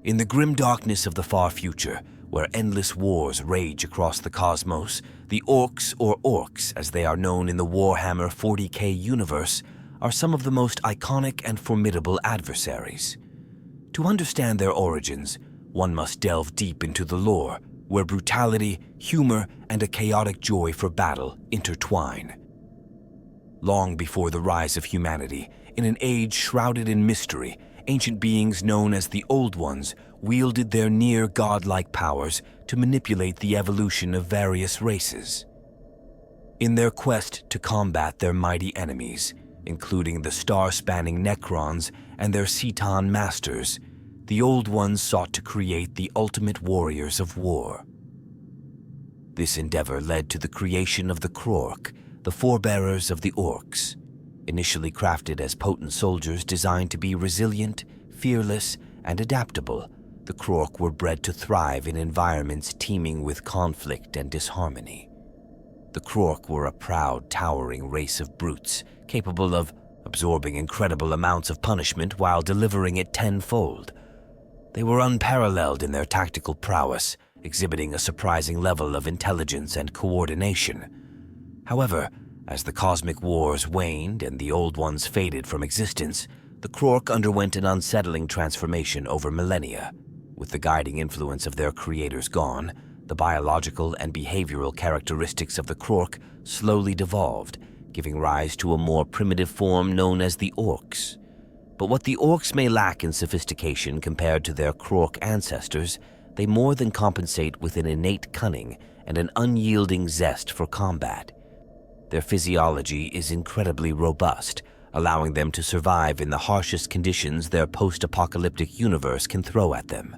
In the grim darkness of the far future, where endless wars rage across the cosmos, the Orks, or Orcs as they are known in the Warhammer 40k universe, are some of the most iconic and formidable adversaries. To understand their origins, one must delve deep into the lore, where brutality, humor, and a chaotic joy for battle intertwine. Long before the rise of humanity, in an age shrouded in mystery, ancient beings known as the Old Ones wielded their near-godlike powers to manipulate the evolution of various races. In their quest to combat their mighty enemies, including the star-spanning Necrons and their Ceton masters, the Old Ones sought to create the ultimate warriors of war. This endeavor led to the creation of the Krork, the forebearers of the Orks. Initially crafted as potent soldiers designed to be resilient, fearless, and adaptable, the Krork were bred to thrive in environments teeming with conflict and disharmony. The Krork were a proud, towering race of brutes, capable of absorbing incredible amounts of punishment while delivering it tenfold. They were unparalleled in their tactical prowess, exhibiting a surprising level of intelligence and coordination. However, as the cosmic wars waned and the Old Ones faded from existence, the Krork underwent an unsettling transformation over millennia. With the guiding influence of their creators gone, the biological and behavioral characteristics of the Krork slowly devolved, giving rise to a more primitive form known as the Orks. But what the Orks may lack in sophistication compared to their Krork ancestors, they more than compensate with an innate cunning and an unyielding zest for combat. Their physiology is incredibly robust, allowing them to survive in the harshest conditions their post-apocalyptic universe can throw at them.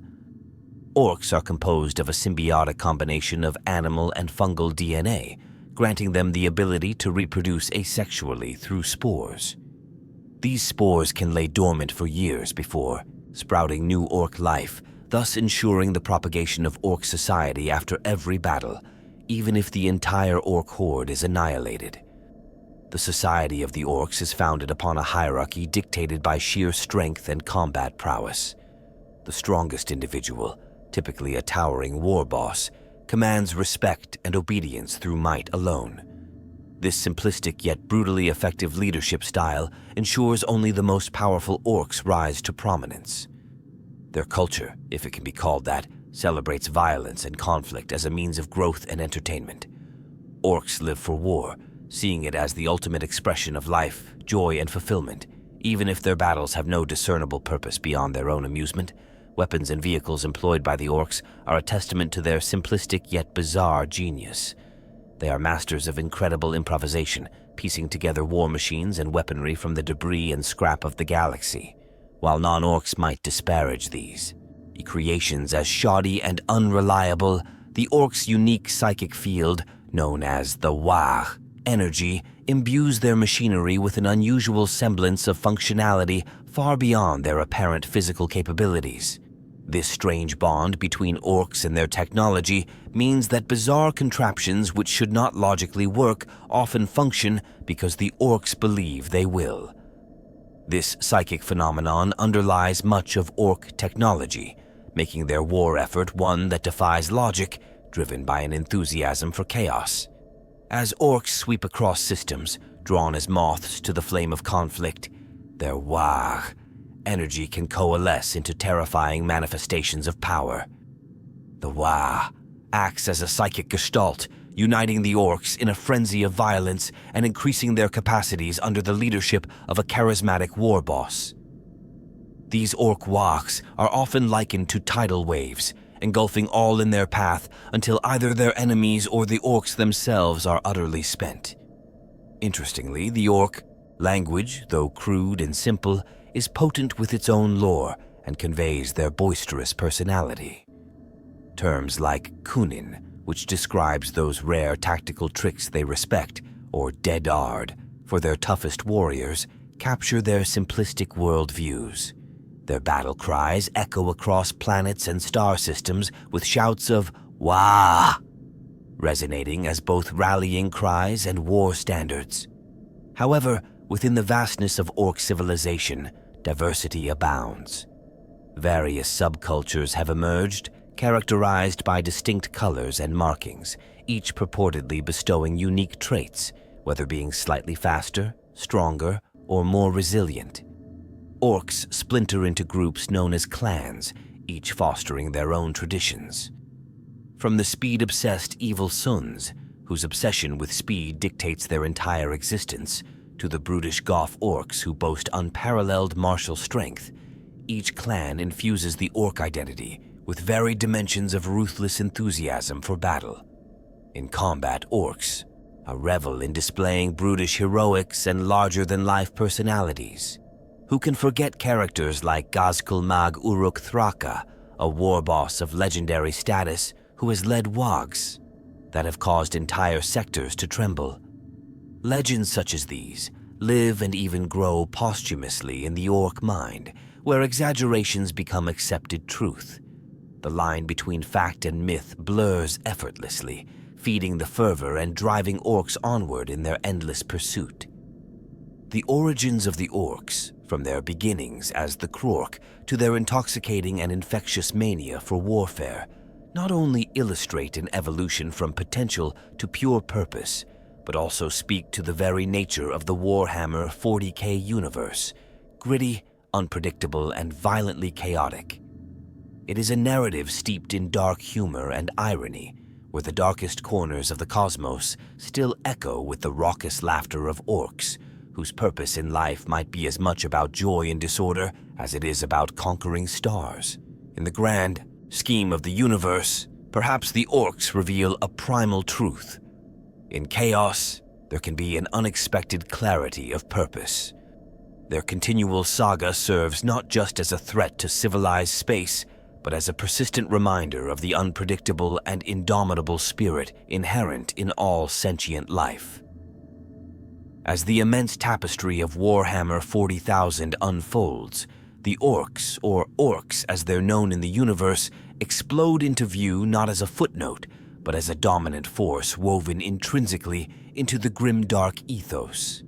Orks are composed of a symbiotic combination of animal and fungal DNA, granting them the ability to reproduce asexually through spores. These spores can lay dormant for years before sprouting new Ork life, thus ensuring the propagation of Ork society after every battle, even if the entire Ork horde is annihilated. The society of the Orks is founded upon a hierarchy dictated by sheer strength and combat prowess. The strongest individual, typically a towering war boss, commands respect and obedience through might alone. This simplistic yet brutally effective leadership style ensures only the most powerful Orks rise to prominence. Their culture, if it can be called that, celebrates violence and conflict as a means of growth and entertainment. Orks live for war, seeing it as the ultimate expression of life, joy, and fulfillment, even if their battles have no discernible purpose beyond their own amusement. Weapons and vehicles employed by the Orks are a testament to their simplistic yet bizarre genius. They are masters of incredible improvisation, piecing together war machines and weaponry from the debris and scrap of the galaxy. While non-Orks might disparage these creations as shoddy and unreliable, the Orks' unique psychic field, known as the wAAgh energy, imbues their machinery with an unusual semblance of functionality far beyond their apparent physical capabilities. This strange bond between Orks and their technology means that bizarre contraptions which should not logically work often function because the Orks believe they will. This psychic phenomenon underlies much of Ork technology, making their war effort one that defies logic, driven by an enthusiasm for chaos. As Orks sweep across systems, drawn as moths to the flame of conflict, their wAAgh energy can coalesce into terrifying manifestations of power. The wAAgh acts as a psychic gestalt, uniting the Orks in a frenzy of violence and increasing their capacities under the leadership of a charismatic war boss. These Ork wAAghs are often likened to tidal waves, engulfing all in their path until either their enemies or the Orks themselves are utterly spent. Interestingly, the Ork language, though crude and simple, is potent with its own lore and conveys their boisterous personality. Terms like kunin, which describes those rare tactical tricks they respect, or dead-ard for their toughest warriors, capture their simplistic worldviews. Their battle cries echo across planets and star systems with shouts of wAAgh, resonating as both rallying cries and war standards. However, within the vastness of Ork civilization, diversity abounds. Various subcultures have emerged, characterized by distinct colors and markings, each purportedly bestowing unique traits, whether being slightly faster, stronger, or more resilient. Orcs splinter into groups known as clans, each fostering their own traditions. From the speed-obsessed evil Suns, whose obsession with speed dictates their entire existence, to the brutish Goth orcs who boast unparalleled martial strength, each clan infuses the orc identity with varied dimensions of ruthless enthusiasm for battle. In combat, orcs revel in displaying brutish heroics and larger-than-life personalities. Who can forget characters like Gazkul Mag Uruk Thraka, a war boss of legendary status who has led wAAghs that have caused entire sectors to tremble? Legends such as these live and even grow posthumously in the orc mind, where exaggerations become accepted truth. The line between fact and myth blurs effortlessly, feeding the fervor and driving orcs onward in their endless pursuit. The origins of the orcs, from their beginnings as the Krork to their intoxicating and infectious mania for warfare, not only illustrate an evolution from potential to pure purpose, but also speak to the very nature of the Warhammer 40K universe, gritty, unpredictable, and violently chaotic. It is a narrative steeped in dark humor and irony, where the darkest corners of the cosmos still echo with the raucous laughter of orcs, whose purpose in life might be as much about joy in disorder as it is about conquering stars. In the grand scheme of the universe, perhaps the orcs reveal a primal truth. In chaos, there can be an unexpected clarity of purpose. Their continual saga serves not just as a threat to civilized space, but as a persistent reminder of the unpredictable and indomitable spirit inherent in all sentient life. As the immense tapestry of Warhammer 40,000 unfolds, the orcs, or orcs as they're known in the universe, explode into view not as a footnote, but as a dominant force woven intrinsically into the grimdark ethos.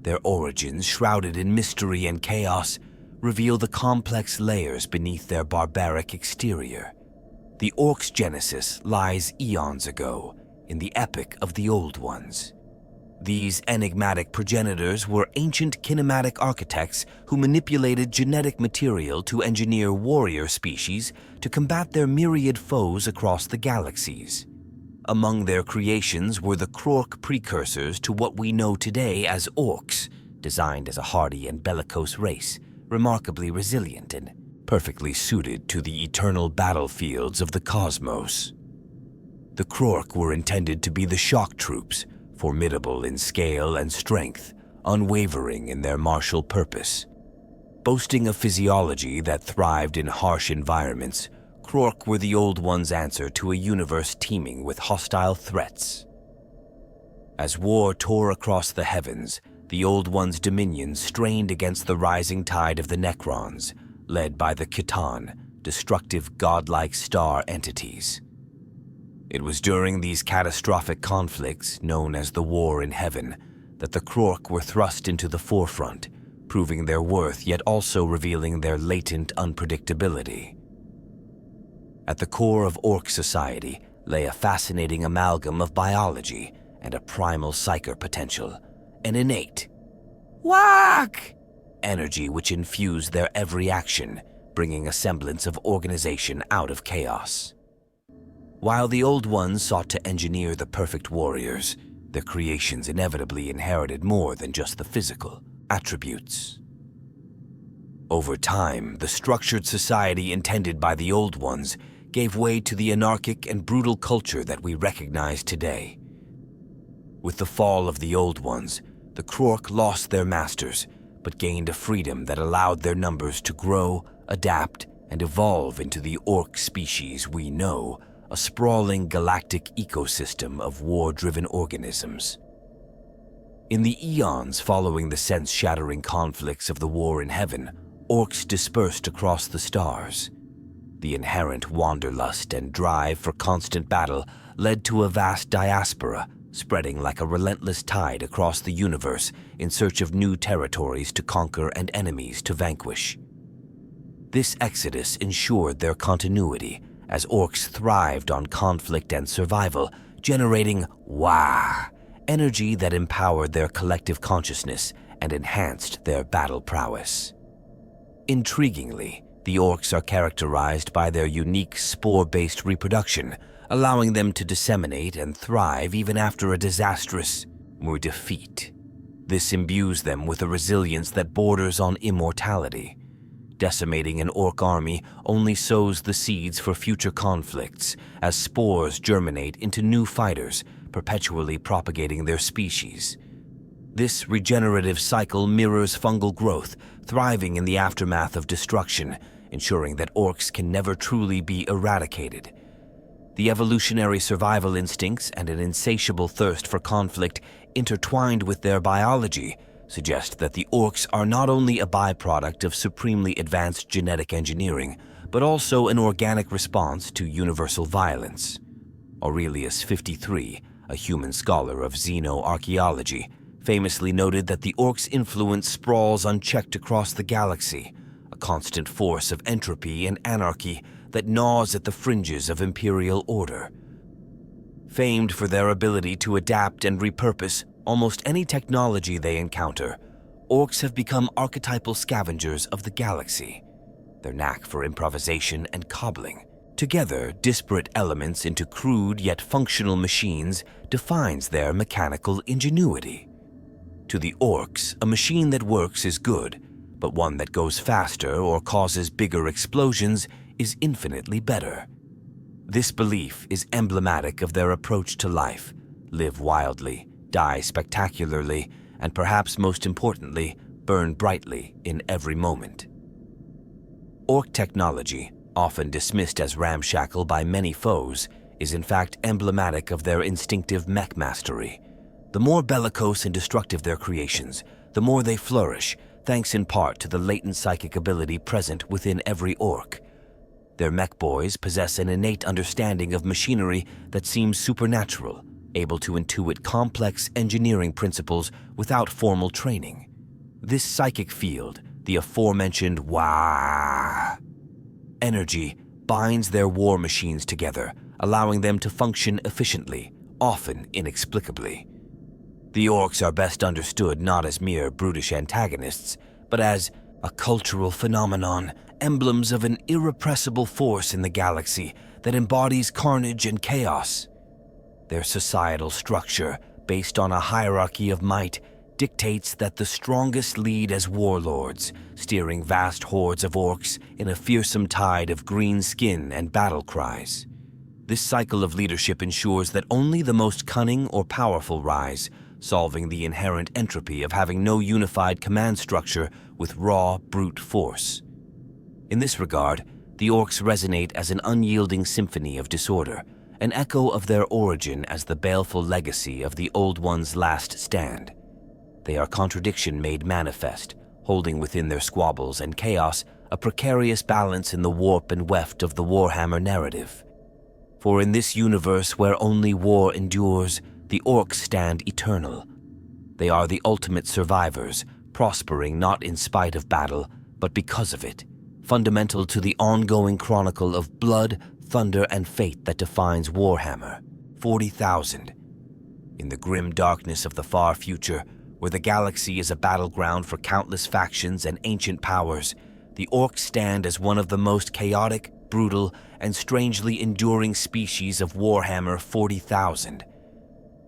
Their origins, shrouded in mystery and chaos, reveal the complex layers beneath their barbaric exterior. The orcs' genesis lies eons ago, in the epic of the Old Ones. These enigmatic progenitors were ancient kinematic architects who manipulated genetic material to engineer warrior species to combat their myriad foes across the galaxies. Among their creations were the Krork precursors to what we know today as orcs, designed as a hardy and bellicose race, remarkably resilient and perfectly suited to the eternal battlefields of the cosmos. The Krork were intended to be the shock troops, formidable in scale and strength, unwavering in their martial purpose. Boasting a physiology that thrived in harsh environments, Krork were the Old Ones' answer to a universe teeming with hostile threats. As war tore across the heavens, the Old Ones' dominions strained against the rising tide of the Necrons, led by the Khitan, destructive godlike star entities. It was during these catastrophic conflicts, known as the War in Heaven, that the Krork were thrust into the forefront, proving their worth yet also revealing their latent unpredictability. At the core of Orc society lay a fascinating amalgam of biology and a primal psyker potential, an innate wAAgh energy which infused their every action, bringing a semblance of organization out of chaos. While the Old Ones sought to engineer the perfect warriors, their creations inevitably inherited more than just the physical attributes. Over time, the structured society intended by the Old Ones gave way to the anarchic and brutal culture that we recognize today. With the fall of the Old Ones, the Krork lost their masters, but gained a freedom that allowed their numbers to grow, adapt, and evolve into the orc species we know, a sprawling galactic ecosystem of war-driven organisms. In the eons following the sense-shattering conflicts of the War in Heaven, orcs dispersed across the stars. The inherent wanderlust and drive for constant battle led to a vast diaspora, spreading like a relentless tide across the universe in search of new territories to conquer and enemies to vanquish. This exodus ensured their continuity, as orcs thrived on conflict and survival, generating wAAgh, energy that empowered their collective consciousness and enhanced their battle prowess. Intriguingly, the orcs are characterized by their unique spore-based reproduction, allowing them to disseminate and thrive even after a disastrous defeat. This imbues them with a resilience that borders on immortality. Decimating an orc army only sows the seeds for future conflicts, as spores germinate into new fighters, perpetually propagating their species. This regenerative cycle mirrors fungal growth, thriving in the aftermath of destruction, ensuring that orcs can never truly be eradicated. The evolutionary survival instincts and an insatiable thirst for conflict intertwined with their biology suggest that the orcs are not only a byproduct of supremely advanced genetic engineering, but also an organic response to universal violence. Aurelius 53, a human scholar of xenoarchaeology, famously noted that the orcs' influence sprawls unchecked across the galaxy, a constant force of entropy and anarchy that gnaws at the fringes of imperial order. Famed for their ability to adapt and repurpose almost any technology they encounter, orcs have become archetypal scavengers of the galaxy. Their knack for improvisation and cobbling, together disparate elements into crude yet functional machines, defines their mechanical ingenuity. To the orcs, a machine that works is good, but one that goes faster or causes bigger explosions is infinitely better. This belief is emblematic of their approach to life: live wildly, die spectacularly, and perhaps most importantly, burn brightly in every moment. Orc technology, often dismissed as ramshackle by many foes, is in fact emblematic of their instinctive mech mastery. The more bellicose and destructive their creations, the more they flourish, thanks in part to the latent psychic ability present within every orc. Their mech boys possess an innate understanding of machinery that seems supernatural, able to intuit complex engineering principles without formal training. This psychic field, the aforementioned wAAgh energy, binds their war machines together, allowing them to function efficiently, often inexplicably. The orcs are best understood not as mere brutish antagonists, but as a cultural phenomenon, emblems of an irrepressible force in the galaxy that embodies carnage and chaos. Their societal structure, based on a hierarchy of might, dictates that the strongest lead as warlords, steering vast hordes of orcs in a fearsome tide of green skin and battle cries. This cycle of leadership ensures that only the most cunning or powerful rise, solving the inherent entropy of having no unified command structure with raw, brute force. In this regard, the orcs resonate as an unyielding symphony of disorder, an echo of their origin as the baleful legacy of the Old One's last stand. They are contradiction made manifest, holding within their squabbles and chaos a precarious balance in the warp and weft of the Warhammer narrative. For in this universe where only war endures, the orcs stand eternal. They are the ultimate survivors, prospering not in spite of battle, but because of it, fundamental to the ongoing chronicle of blood, thunder, and fate that defines Warhammer 40,000. In the grim darkness of the far future, where the galaxy is a battleground for countless factions and ancient powers, the orcs stand as one of the most chaotic, brutal, and strangely enduring species of Warhammer 40,000.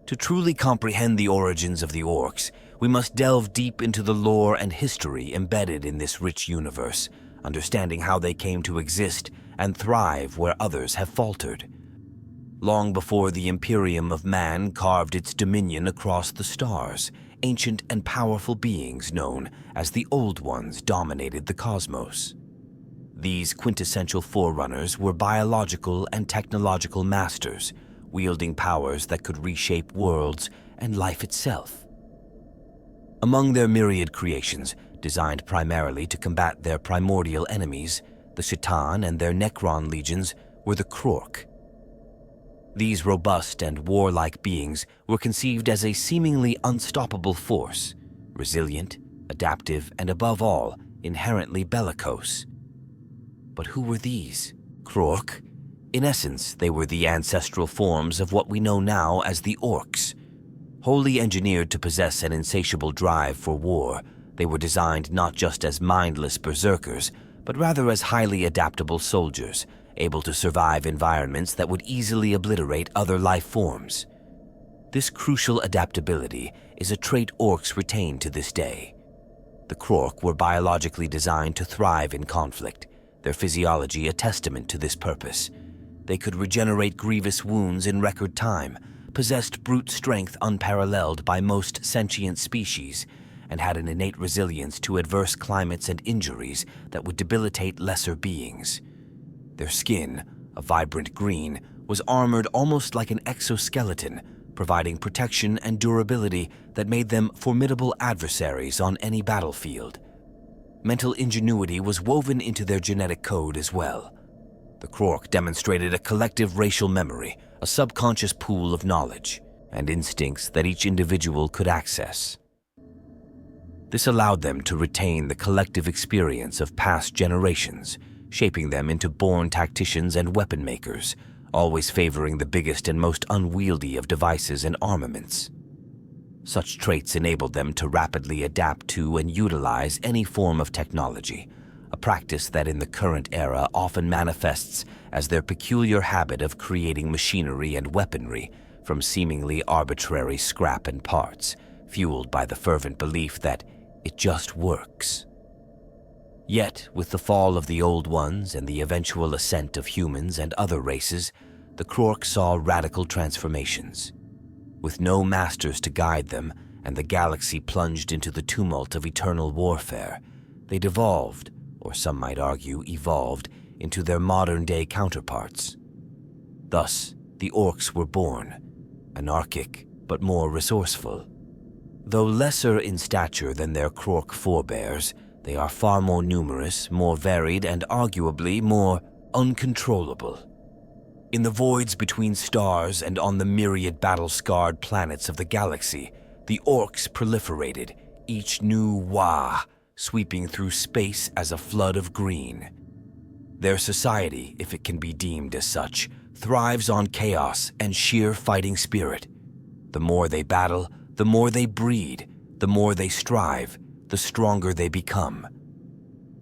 To truly comprehend the origins of the orcs, we must delve deep into the lore and history embedded in this rich universe, understanding how they came to exist and thrive where others have faltered. Long before the Imperium of Man carved its dominion across the stars, ancient and powerful beings known as the Old Ones dominated the cosmos. These quintessential forerunners were biological and technological masters, wielding powers that could reshape worlds and life itself. Among their myriad creations, designed primarily to combat their primordial enemies, the Shaitan and their Necron legions, were the Krork. These robust and warlike beings were conceived as a seemingly unstoppable force, resilient, adaptive, and above all, inherently bellicose. But who were these? Krork? In essence, they were the ancestral forms of what we know now as the Orks. Wholly engineered to possess an insatiable drive for war, they were designed not just as mindless berserkers, but rather as highly adaptable soldiers, able to survive environments that would easily obliterate other life forms. This crucial adaptability is a trait orcs retain to this day. The Krork were biologically designed to thrive in conflict, their physiology a testament to this purpose. They could regenerate grievous wounds in record time, possessed brute strength unparalleled by most sentient species, and had an innate resilience to adverse climates and injuries that would debilitate lesser beings. Their skin, a vibrant green, was armored almost like an exoskeleton, providing protection and durability that made them formidable adversaries on any battlefield. Mental ingenuity was woven into their genetic code as well. The Krork demonstrated a collective racial memory, a subconscious pool of knowledge and instincts that each individual could access. This allowed them to retain the collective experience of past generations, shaping them into born tacticians and weapon makers, always favoring the biggest and most unwieldy of devices and armaments. Such traits enabled them to rapidly adapt to and utilize any form of technology, a practice that in the current era often manifests as their peculiar habit of creating machinery and weaponry from seemingly arbitrary scrap and parts, fueled by the fervent belief that it just works. Yet, with the fall of the Old Ones and the eventual ascent of humans and other races, the Krork saw radical transformations. With no masters to guide them and the galaxy plunged into the tumult of eternal warfare, they devolved, or some might argue evolved, into their modern-day counterparts. Thus, the Orks were born, anarchic but more resourceful. Though lesser in stature than their Krork forebears, they are far more numerous, more varied, and arguably more uncontrollable. In the voids between stars and on the myriad battle-scarred planets of the galaxy, the Orks proliferated, each new wAAgh sweeping through space as a flood of green. Their society, if it can be deemed as such, thrives on chaos and sheer fighting spirit. The more they battle, the more they breed, the more they strive, the stronger they become.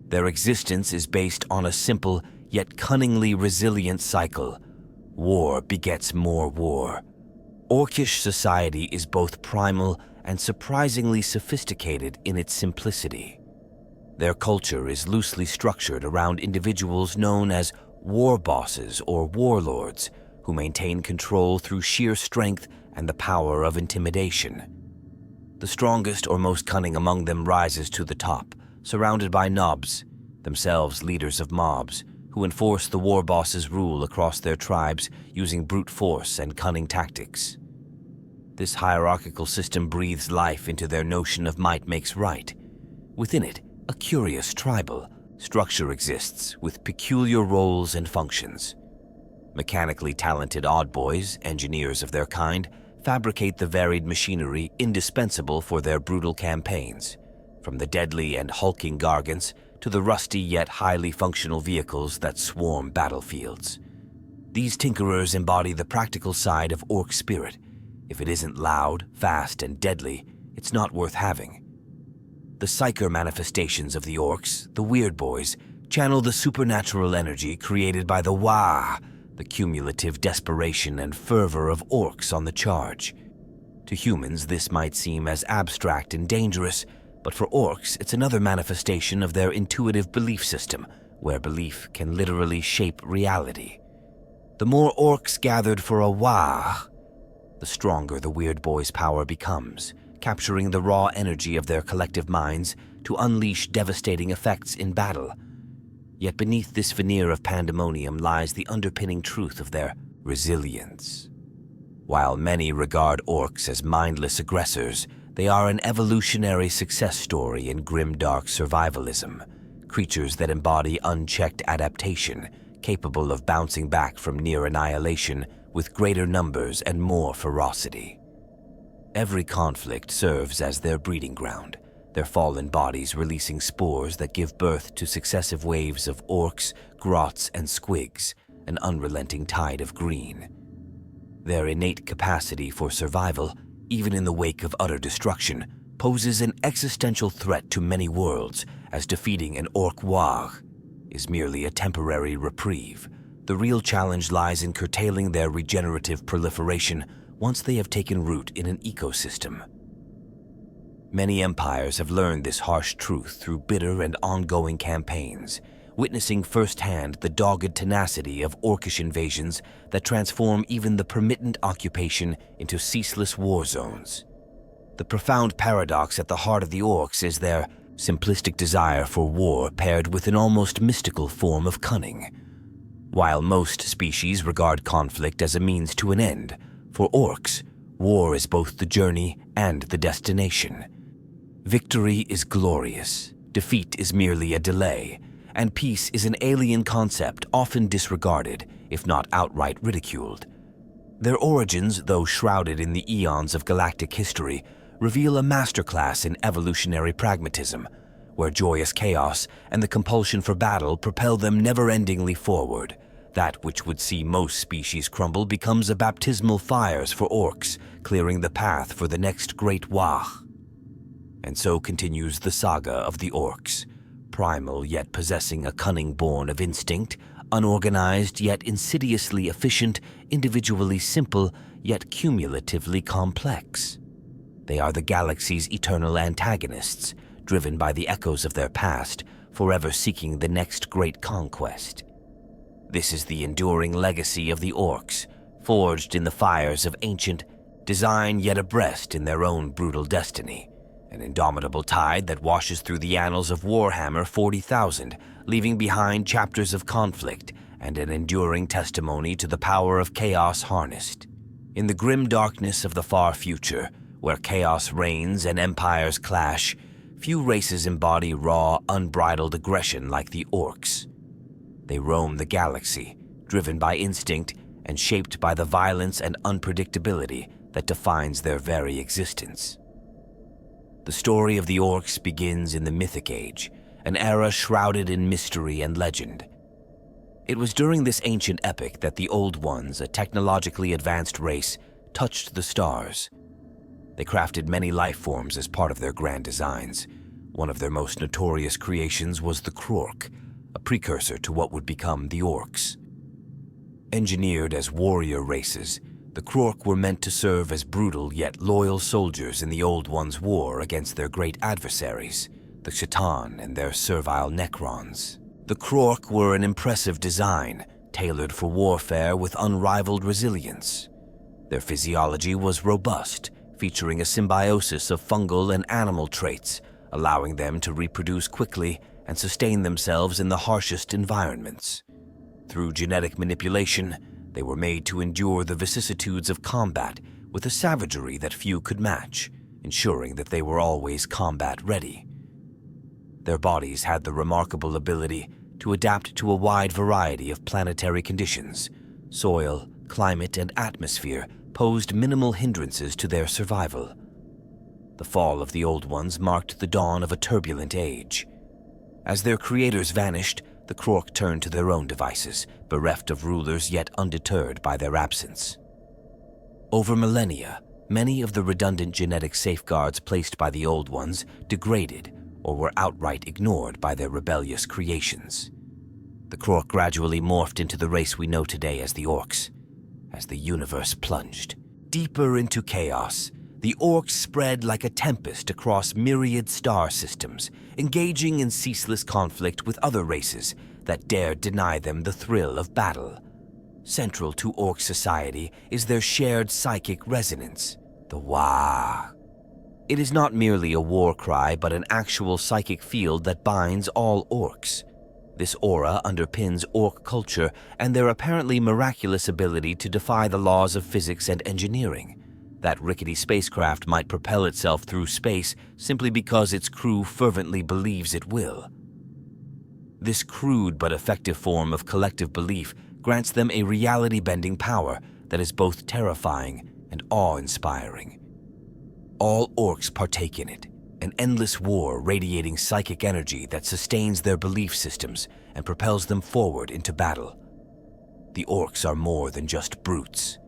Their existence is based on a simple yet cunningly resilient cycle. War begets more war. Orcish society is both primal and surprisingly sophisticated in its simplicity. Their culture is loosely structured around individuals known as war bosses or warlords, who maintain control through sheer strength and the power of intimidation. The strongest or most cunning among them rises to the top, surrounded by nobs, themselves leaders of mobs, who enforce the war boss's rule across their tribes using brute force and cunning tactics. This hierarchical system breathes life into their notion of might makes right. Within it, a curious tribal structure exists with peculiar roles and functions. Mechanically talented oddboys, engineers of their kind, fabricate the varied machinery indispensable for their brutal campaigns, from the deadly and hulking gargants to the rusty yet highly functional vehicles that swarm battlefields. These tinkerers embody the practical side of orc spirit. If it isn't loud, fast, and deadly, it's not worth having. The psyker manifestations of the orcs, the weird boys, channel the supernatural energy created by the wAAgh, the cumulative desperation and fervor of orcs on the charge. To humans, this might seem as abstract and dangerous, but for orcs, it's another manifestation of their intuitive belief system, where belief can literally shape reality. The more orcs gathered for a wAAgh, the stronger the weird boy's power becomes, capturing the raw energy of their collective minds to unleash devastating effects in battle. Yet beneath this veneer of pandemonium lies the underpinning truth of their resilience. While many regard orcs as mindless aggressors, they are an evolutionary success story in grim-dark survivalism, creatures that embody unchecked adaptation, capable of bouncing back from near annihilation with greater numbers and more ferocity. Every conflict serves as their breeding ground, their fallen bodies releasing spores that give birth to successive waves of orcs, grots, and squigs, an unrelenting tide of green. Their innate capacity for survival, even in the wake of utter destruction, poses an existential threat to many worlds, as defeating an wAAgh is merely a temporary reprieve. The real challenge lies in curtailing their regenerative proliferation once they have taken root in an ecosystem. Many empires have learned this harsh truth through bitter and ongoing campaigns, witnessing firsthand the dogged tenacity of orcish invasions that transform even the permittent occupation into ceaseless war zones. The profound paradox at the heart of the orcs is their simplistic desire for war paired with an almost mystical form of cunning. While most species regard conflict as a means to an end, for orcs, war is both the journey and the destination. Victory is glorious, defeat is merely a delay, and peace is an alien concept often disregarded, if not outright ridiculed. Their origins, though shrouded in the eons of galactic history, reveal a masterclass in evolutionary pragmatism, where joyous chaos and the compulsion for battle propel them never-endingly forward. That which would see most species crumble becomes a baptismal fires for orcs, clearing the path for the next great wAAgh. And so continues the saga of the orcs, primal yet possessing a cunning born of instinct, unorganized yet insidiously efficient, individually simple yet cumulatively complex. They are the galaxy's eternal antagonists, driven by the echoes of their past, forever seeking the next great conquest. This is the enduring legacy of the orcs, forged in the fires of ancient, design yet abreast in their own brutal destiny. An indomitable tide that washes through the annals of Warhammer 40,000, leaving behind chapters of conflict and an enduring testimony to the power of chaos harnessed. In the grim darkness of the far future, where chaos reigns and empires clash, few races embody raw, unbridled aggression like the orcs. They roam the galaxy, driven by instinct and shaped by the violence and unpredictability that defines their very existence. The story of the orcs begins in the Mythic Age, an era shrouded in mystery and legend. It was during this ancient epic that the Old Ones, a technologically advanced race, touched the stars. They crafted many life forms as part of their grand designs. One of their most notorious creations was the Krork, a precursor to what would become the orcs. Engineered as warrior races, the Krork were meant to serve as brutal yet loyal soldiers in the Old Ones' war against their great adversaries, the Shaitan and their servile Necrons. The Krork were an impressive design, tailored for warfare with unrivaled resilience. Their physiology was robust, featuring a symbiosis of fungal and animal traits, allowing them to reproduce quickly and sustain themselves in the harshest environments. Through genetic manipulation, they were made to endure the vicissitudes of combat with a savagery that few could match, ensuring that they were always combat-ready. Their bodies had the remarkable ability to adapt to a wide variety of planetary conditions. Soil, climate, and atmosphere posed minimal hindrances to their survival. The fall of the Old Ones marked the dawn of a turbulent age. As their creators vanished, the Krork turned to their own devices, bereft of rulers yet undeterred by their absence. Over millennia, many of the redundant genetic safeguards placed by the Old Ones degraded or were outright ignored by their rebellious creations. The Krork gradually morphed into the race we know today as the Orks. As the universe plunged deeper into chaos, the orcs spread like a tempest across myriad star systems, engaging in ceaseless conflict with other races that dared deny them the thrill of battle. Central to orc society is their shared psychic resonance, the wAAgh. It is not merely a war cry, but an actual psychic field that binds all orcs. This aura underpins orc culture and their apparently miraculous ability to defy the laws of physics and engineering. That rickety spacecraft might propel itself through space simply because its crew fervently believes it will. This crude but effective form of collective belief grants them a reality-bending power that is both terrifying and awe-inspiring. All orcs partake in it, an endless war radiating psychic energy that sustains their belief systems and propels them forward into battle. The orcs are more than just brutes.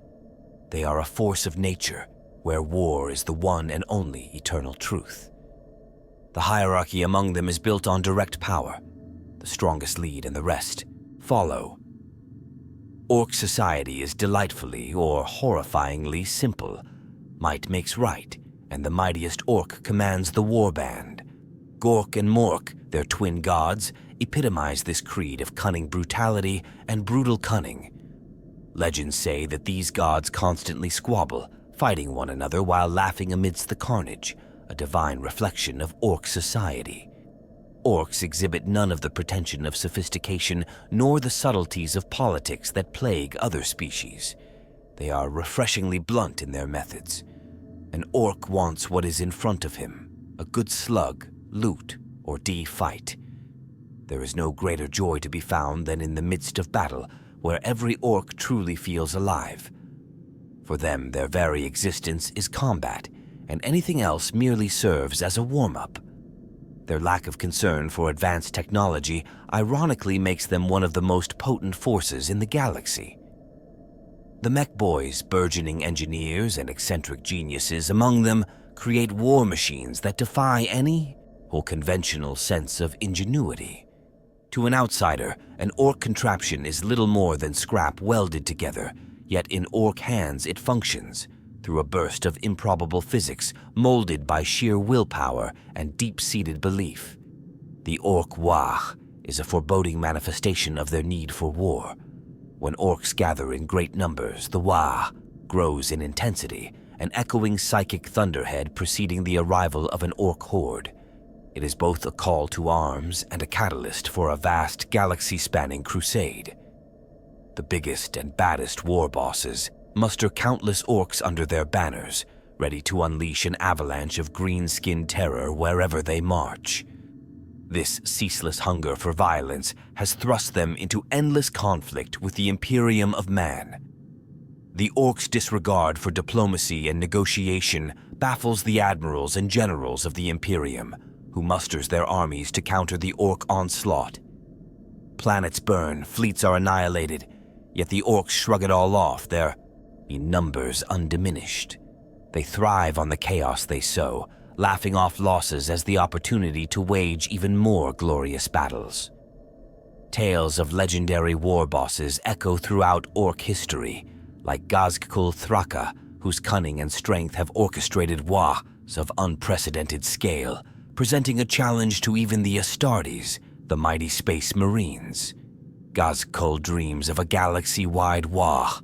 They are a force of nature, where war is the one and only eternal truth. The hierarchy among them is built on direct power. The strongest lead and the rest follow. Orc society is delightfully or horrifyingly simple. Might makes right, and the mightiest orc commands the warband. Gork and Mork, their twin gods, epitomize this creed of cunning brutality and brutal cunning. Legends say that these gods constantly squabble, fighting one another while laughing amidst the carnage, a divine reflection of orc society. Orcs exhibit none of the pretension of sophistication nor the subtleties of politics that plague other species. They are refreshingly blunt in their methods. An orc wants what is in front of him, a good slug, loot, or fight. There is no greater joy to be found than in the midst of battle, where every orc truly feels alive. For them, their very existence is combat, and anything else merely serves as a warm-up. Their lack of concern for advanced technology ironically makes them one of the most potent forces in the galaxy. The mech boys, burgeoning engineers, and eccentric geniuses among them create war machines that defy any or conventional sense of ingenuity. To an outsider, an orc contraption is little more than scrap welded together, yet in orc hands it functions, through a burst of improbable physics molded by sheer willpower and deep-seated belief. The wAAgh is a foreboding manifestation of their need for war. When orcs gather in great numbers, the wAAgh grows in intensity, an echoing psychic thunderhead preceding the arrival of an orc horde. It is both a call to arms and a catalyst for a vast galaxy-spanning crusade. The biggest and baddest war bosses muster countless orcs under their banners, ready to unleash an avalanche of green-skinned terror wherever they march. This ceaseless hunger for violence has thrust them into endless conflict with the Imperium of Man. The orcs' disregard for diplomacy and negotiation baffles the admirals and generals of the Imperium, who musters their armies to counter the orc onslaught. Planets burn, fleets are annihilated, yet the orcs shrug it all off, their numbers undiminished. They thrive on the chaos they sow, laughing off losses as the opportunity to wage even more glorious battles. Tales of legendary war bosses echo throughout orc history, like Gazgkul Thraka, whose cunning and strength have orchestrated wAAghs of unprecedented scale, presenting a challenge to even the Astartes, the mighty space marines. Gazgkul dreams of a galaxy-wide wAAgh,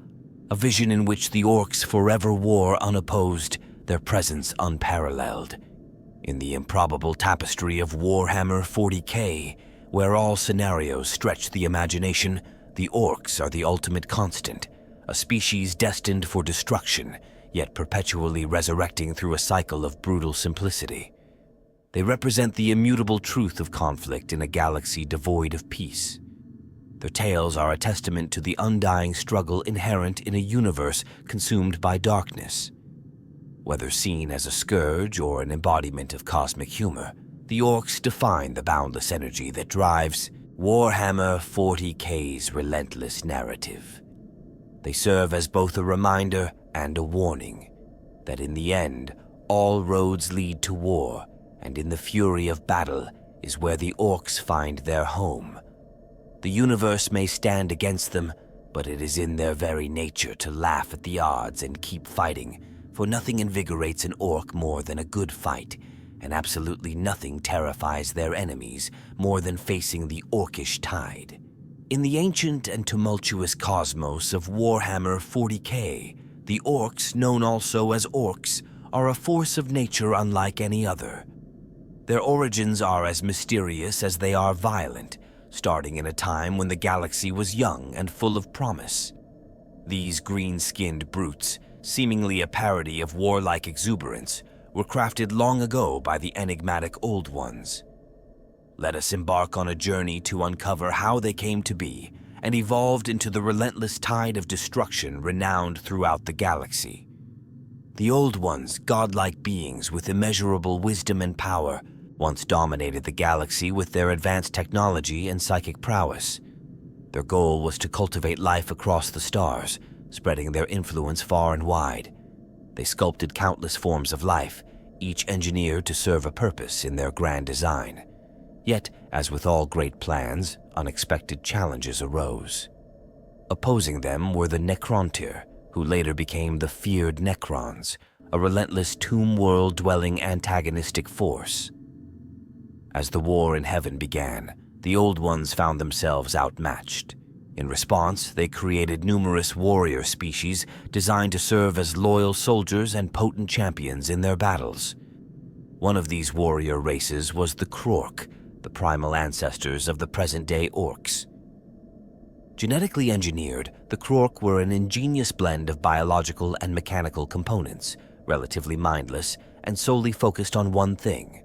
a vision in which the orcs forever war unopposed, their presence unparalleled. In the improbable tapestry of Warhammer 40K, where all scenarios stretch the imagination, the orcs are the ultimate constant, a species destined for destruction, yet perpetually resurrecting through a cycle of brutal simplicity. They represent the immutable truth of conflict in a galaxy devoid of peace. Their tales are a testament to the undying struggle inherent in a universe consumed by darkness. Whether seen as a scourge or an embodiment of cosmic humor, the orcs define the boundless energy that drives Warhammer 40K's relentless narrative. They serve as both a reminder and a warning that in the end, all roads lead to war, and in the fury of battle is where the orcs find their home. The universe may stand against them, but it is in their very nature to laugh at the odds and keep fighting, for nothing invigorates an orc more than a good fight, and absolutely nothing terrifies their enemies more than facing the orcish tide. In the ancient and tumultuous cosmos of Warhammer 40K, the orcs, known also as orcs, are a force of nature unlike any other. Their origins are as mysterious as they are violent, starting in a time when the galaxy was young and full of promise. These green-skinned brutes, seemingly a parody of warlike exuberance, were crafted long ago by the enigmatic Old Ones. Let us embark on a journey to uncover how they came to be and evolved into the relentless tide of destruction renowned throughout the galaxy. The Old Ones, godlike beings with immeasurable wisdom and power, once dominated the galaxy with their advanced technology and psychic prowess. Their goal was to cultivate life across the stars, spreading their influence far and wide. They sculpted countless forms of life, each engineered to serve a purpose in their grand design. Yet, as with all great plans, unexpected challenges arose. Opposing them were the Necrontyr, who later became the feared Necrons, a relentless tomb world-dwelling antagonistic force. As the war in heaven began, the Old Ones found themselves outmatched. In response, they created numerous warrior species designed to serve as loyal soldiers and potent champions in their battles. One of these warrior races was the Krork, the primal ancestors of the present-day Orks. Genetically engineered, the Krork were an ingenious blend of biological and mechanical components, relatively mindless and solely focused on one thing: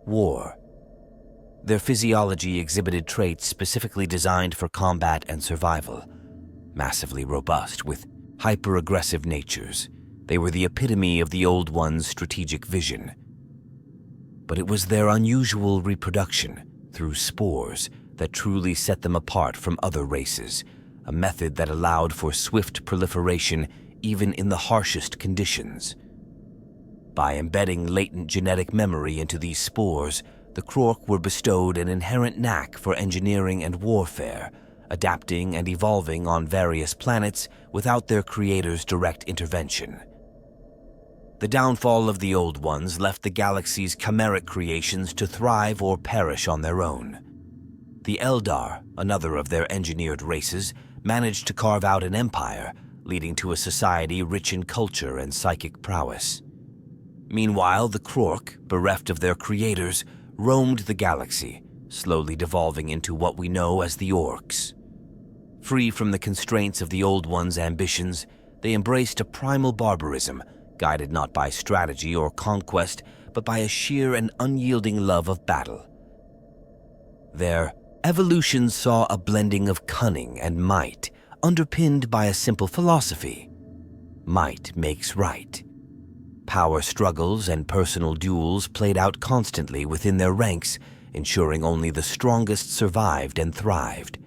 war. Their physiology exhibited traits specifically designed for combat and survival. Massively robust, with hyper-aggressive natures, they were the epitome of the Old Ones' strategic vision. But it was their unusual reproduction, through spores, that truly set them apart from other races, a method that allowed for swift proliferation even in the harshest conditions. By embedding latent genetic memory into these spores, the Krork were bestowed an inherent knack for engineering and warfare, adapting and evolving on various planets without their creators' direct intervention. The downfall of the Old Ones left the galaxy's chimeric creations to thrive or perish on their own. The Eldar, another of their engineered races, managed to carve out an empire, leading to a society rich in culture and psychic prowess. Meanwhile, the Krork, bereft of their creators, roamed the galaxy, slowly devolving into what we know as the Orks. Free from the constraints of the Old Ones' ambitions, they embraced a primal barbarism, guided not by strategy or conquest, but by a sheer and unyielding love of battle. Their evolution saw a blending of cunning and might, underpinned by a simple philosophy: might makes right. Power struggles and personal duels played out constantly within their ranks, ensuring only the strongest survived and thrived.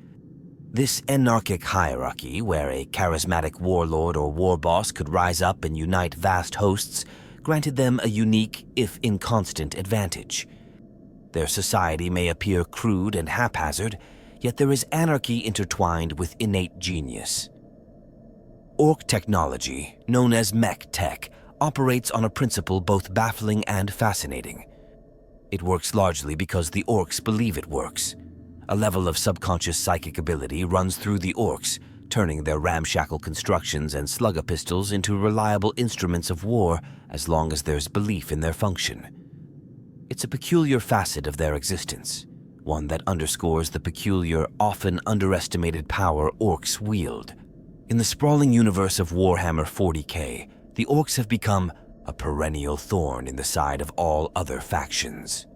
This anarchic hierarchy, where a charismatic warlord or war boss could rise up and unite vast hosts, granted them a unique, if inconstant, advantage. Their society may appear crude and haphazard, yet there is anarchy intertwined with innate genius. Ork technology, known as mech tech, operates on a principle both baffling and fascinating. It works largely because the Orks believe it works. A level of subconscious psychic ability runs through the Orks, turning their ramshackle constructions and slugger pistols into reliable instruments of war as long as there's belief in their function. It's a peculiar facet of their existence, one that underscores the peculiar, often underestimated power Orks wield. In the sprawling universe of Warhammer 40K, the Orks have become a perennial thorn in the side of all other factions.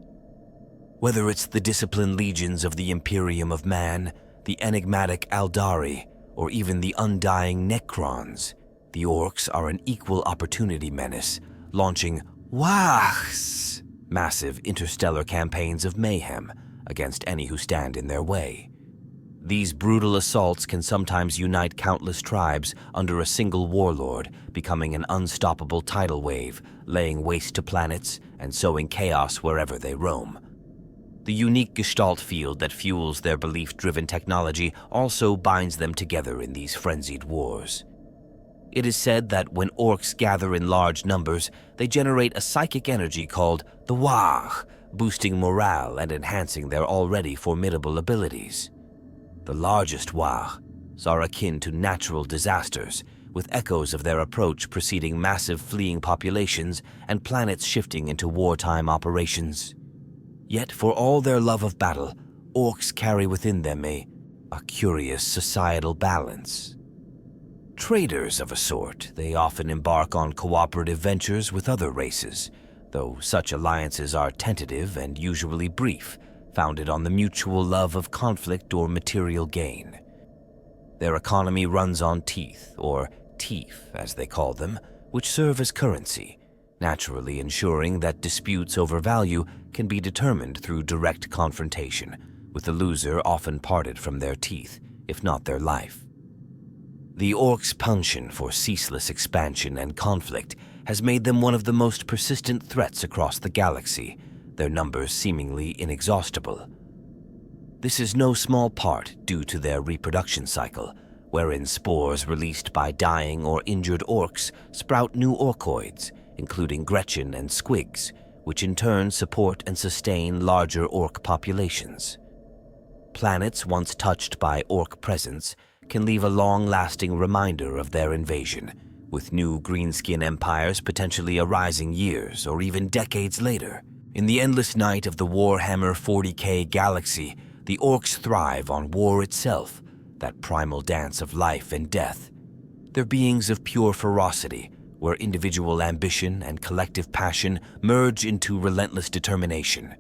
Whether it's the disciplined legions of the Imperium of Man, the enigmatic Aldari, or even the undying Necrons, the Orks are an equal opportunity menace, launching wAAghs, massive interstellar campaigns of mayhem against any who stand in their way. These brutal assaults can sometimes unite countless tribes under a single warlord, becoming an unstoppable tidal wave, laying waste to planets and sowing chaos wherever they roam. The unique gestalt field that fuels their belief-driven technology also binds them together in these frenzied wars. It is said that when Orks gather in large numbers, they generate a psychic energy called the wAAgh, boosting morale and enhancing their already formidable abilities. The largest wAAghs are akin to natural disasters, with echoes of their approach preceding massive fleeing populations and planets shifting into wartime operations. Yet for all their love of battle, Orks carry within them a curious societal balance. Traders of a sort, they often embark on cooperative ventures with other races, though such alliances are tentative and usually brief, founded on the mutual love of conflict or material gain. Their economy runs on teeth, or teef as they call them, which serve as currency, naturally ensuring that disputes over value can be determined through direct confrontation, with the loser often parted from their teeth, if not their life. The orcs' penchant for ceaseless expansion and conflict has made them one of the most persistent threats across the galaxy, their numbers seemingly inexhaustible. This is no small part due to their reproduction cycle, wherein spores released by dying or injured orcs sprout new orcoids, including Gretchen and Squigs, which in turn support and sustain larger orc populations. Planets once touched by orc presence can leave a long-lasting reminder of their invasion, with new greenskin empires potentially arising years or even decades later. In the endless night of the Warhammer 40K galaxy, the orcs thrive on war itself, that primal dance of life and death. They're beings of pure ferocity, where individual ambition and collective passion merge into relentless determination.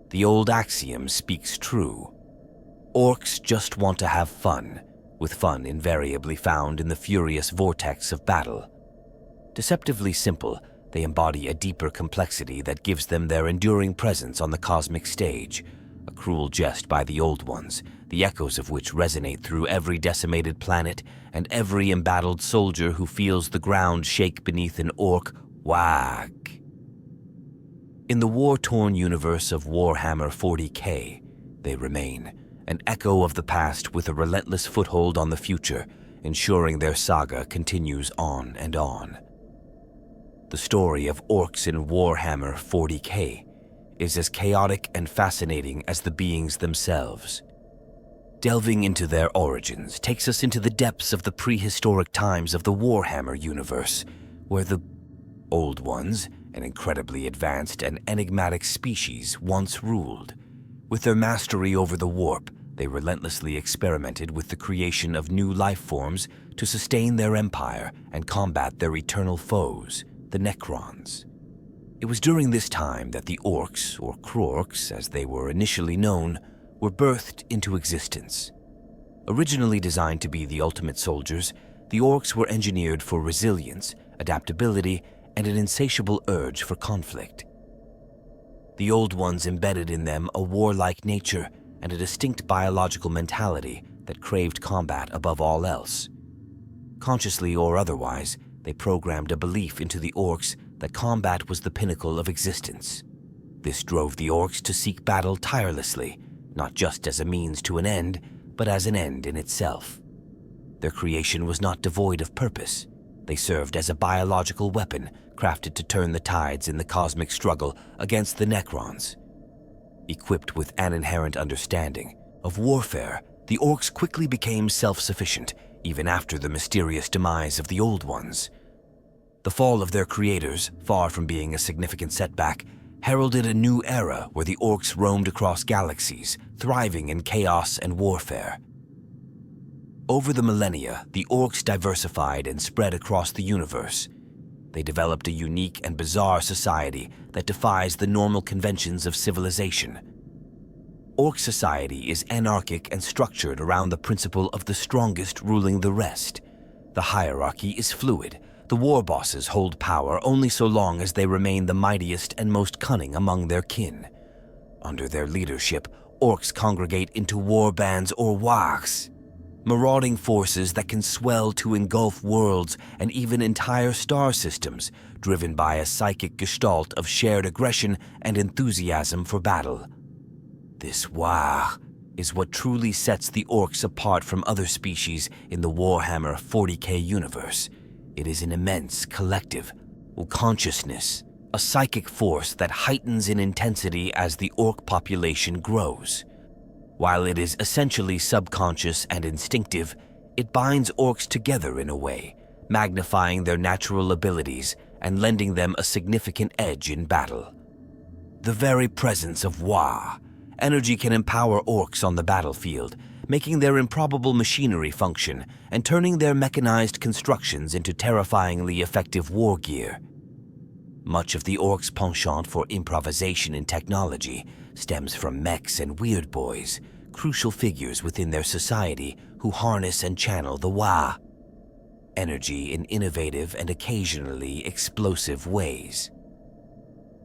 The old axiom speaks true. Orcs just want to have fun, with fun invariably found in the furious vortex of battle. Deceptively simple, they embody a deeper complexity that gives them their enduring presence on the cosmic stage, a cruel jest by the old ones, the echoes of which resonate through every decimated planet and every embattled soldier who feels the ground shake beneath an orc wAAgh. In the war-torn universe of Warhammer 40K, they remain, an echo of the past with a relentless foothold on the future, ensuring their saga continues on and on. The story of orcs in Warhammer 40K is as chaotic and fascinating as the beings themselves. Delving into their origins takes us into the depths of the prehistoric times of the Warhammer universe, where the Old Ones, an incredibly advanced and enigmatic species, once ruled. With their mastery over the warp, they relentlessly experimented with the creation of new life forms to sustain their empire and combat their eternal foes, the Necrons. It was during this time that the Orks, or Orks as they were initially known, were birthed into existence. Originally designed to be the ultimate soldiers, the Orks were engineered for resilience, adaptability, and an insatiable urge for conflict. The Old Ones embedded in them a warlike nature and a distinct biological mentality that craved combat above all else. Consciously or otherwise, they programmed a belief into the Orks that combat was the pinnacle of existence. This drove the Orks to seek battle tirelessly, not just as a means to an end, but as an end in itself. Their creation was not devoid of purpose. They served as a biological weapon crafted to turn the tides in the cosmic struggle against the Necrons. Equipped with an inherent understanding of warfare, the Orks quickly became self-sufficient, even after the mysterious demise of the Old Ones. The fall of their creators, far from being a significant setback, heralded a new era where the Orks roamed across galaxies, thriving in chaos and warfare. Over the millennia, the Orks diversified and spread across the universe. They developed a unique and bizarre society that defies the normal conventions of civilization. Orc society is anarchic and structured around the principle of the strongest ruling the rest. The hierarchy is fluid. The war bosses hold power only so long as they remain the mightiest and most cunning among their kin. Under their leadership, Orcs congregate into war bands or wAAghs, marauding forces that can swell to engulf worlds and even entire star systems, driven by a psychic gestalt of shared aggression and enthusiasm for battle. This wAAgh is what truly sets the Orcs apart from other species in the Warhammer 40K universe. It is an immense collective consciousness, a psychic force that heightens in intensity as the Orc population grows. While it is essentially subconscious and instinctive, it binds Orcs together in a way, magnifying their natural abilities and lending them a significant edge in battle. The very presence of wAAgh energy can empower Orcs on the battlefield, making their improbable machinery function and turning their mechanized constructions into terrifyingly effective war gear. Much of the Orcs' penchant for improvisation in technology stems from mechs and weird boys, crucial figures within their society who harness and channel the wAAgh. energy in innovative and occasionally explosive ways.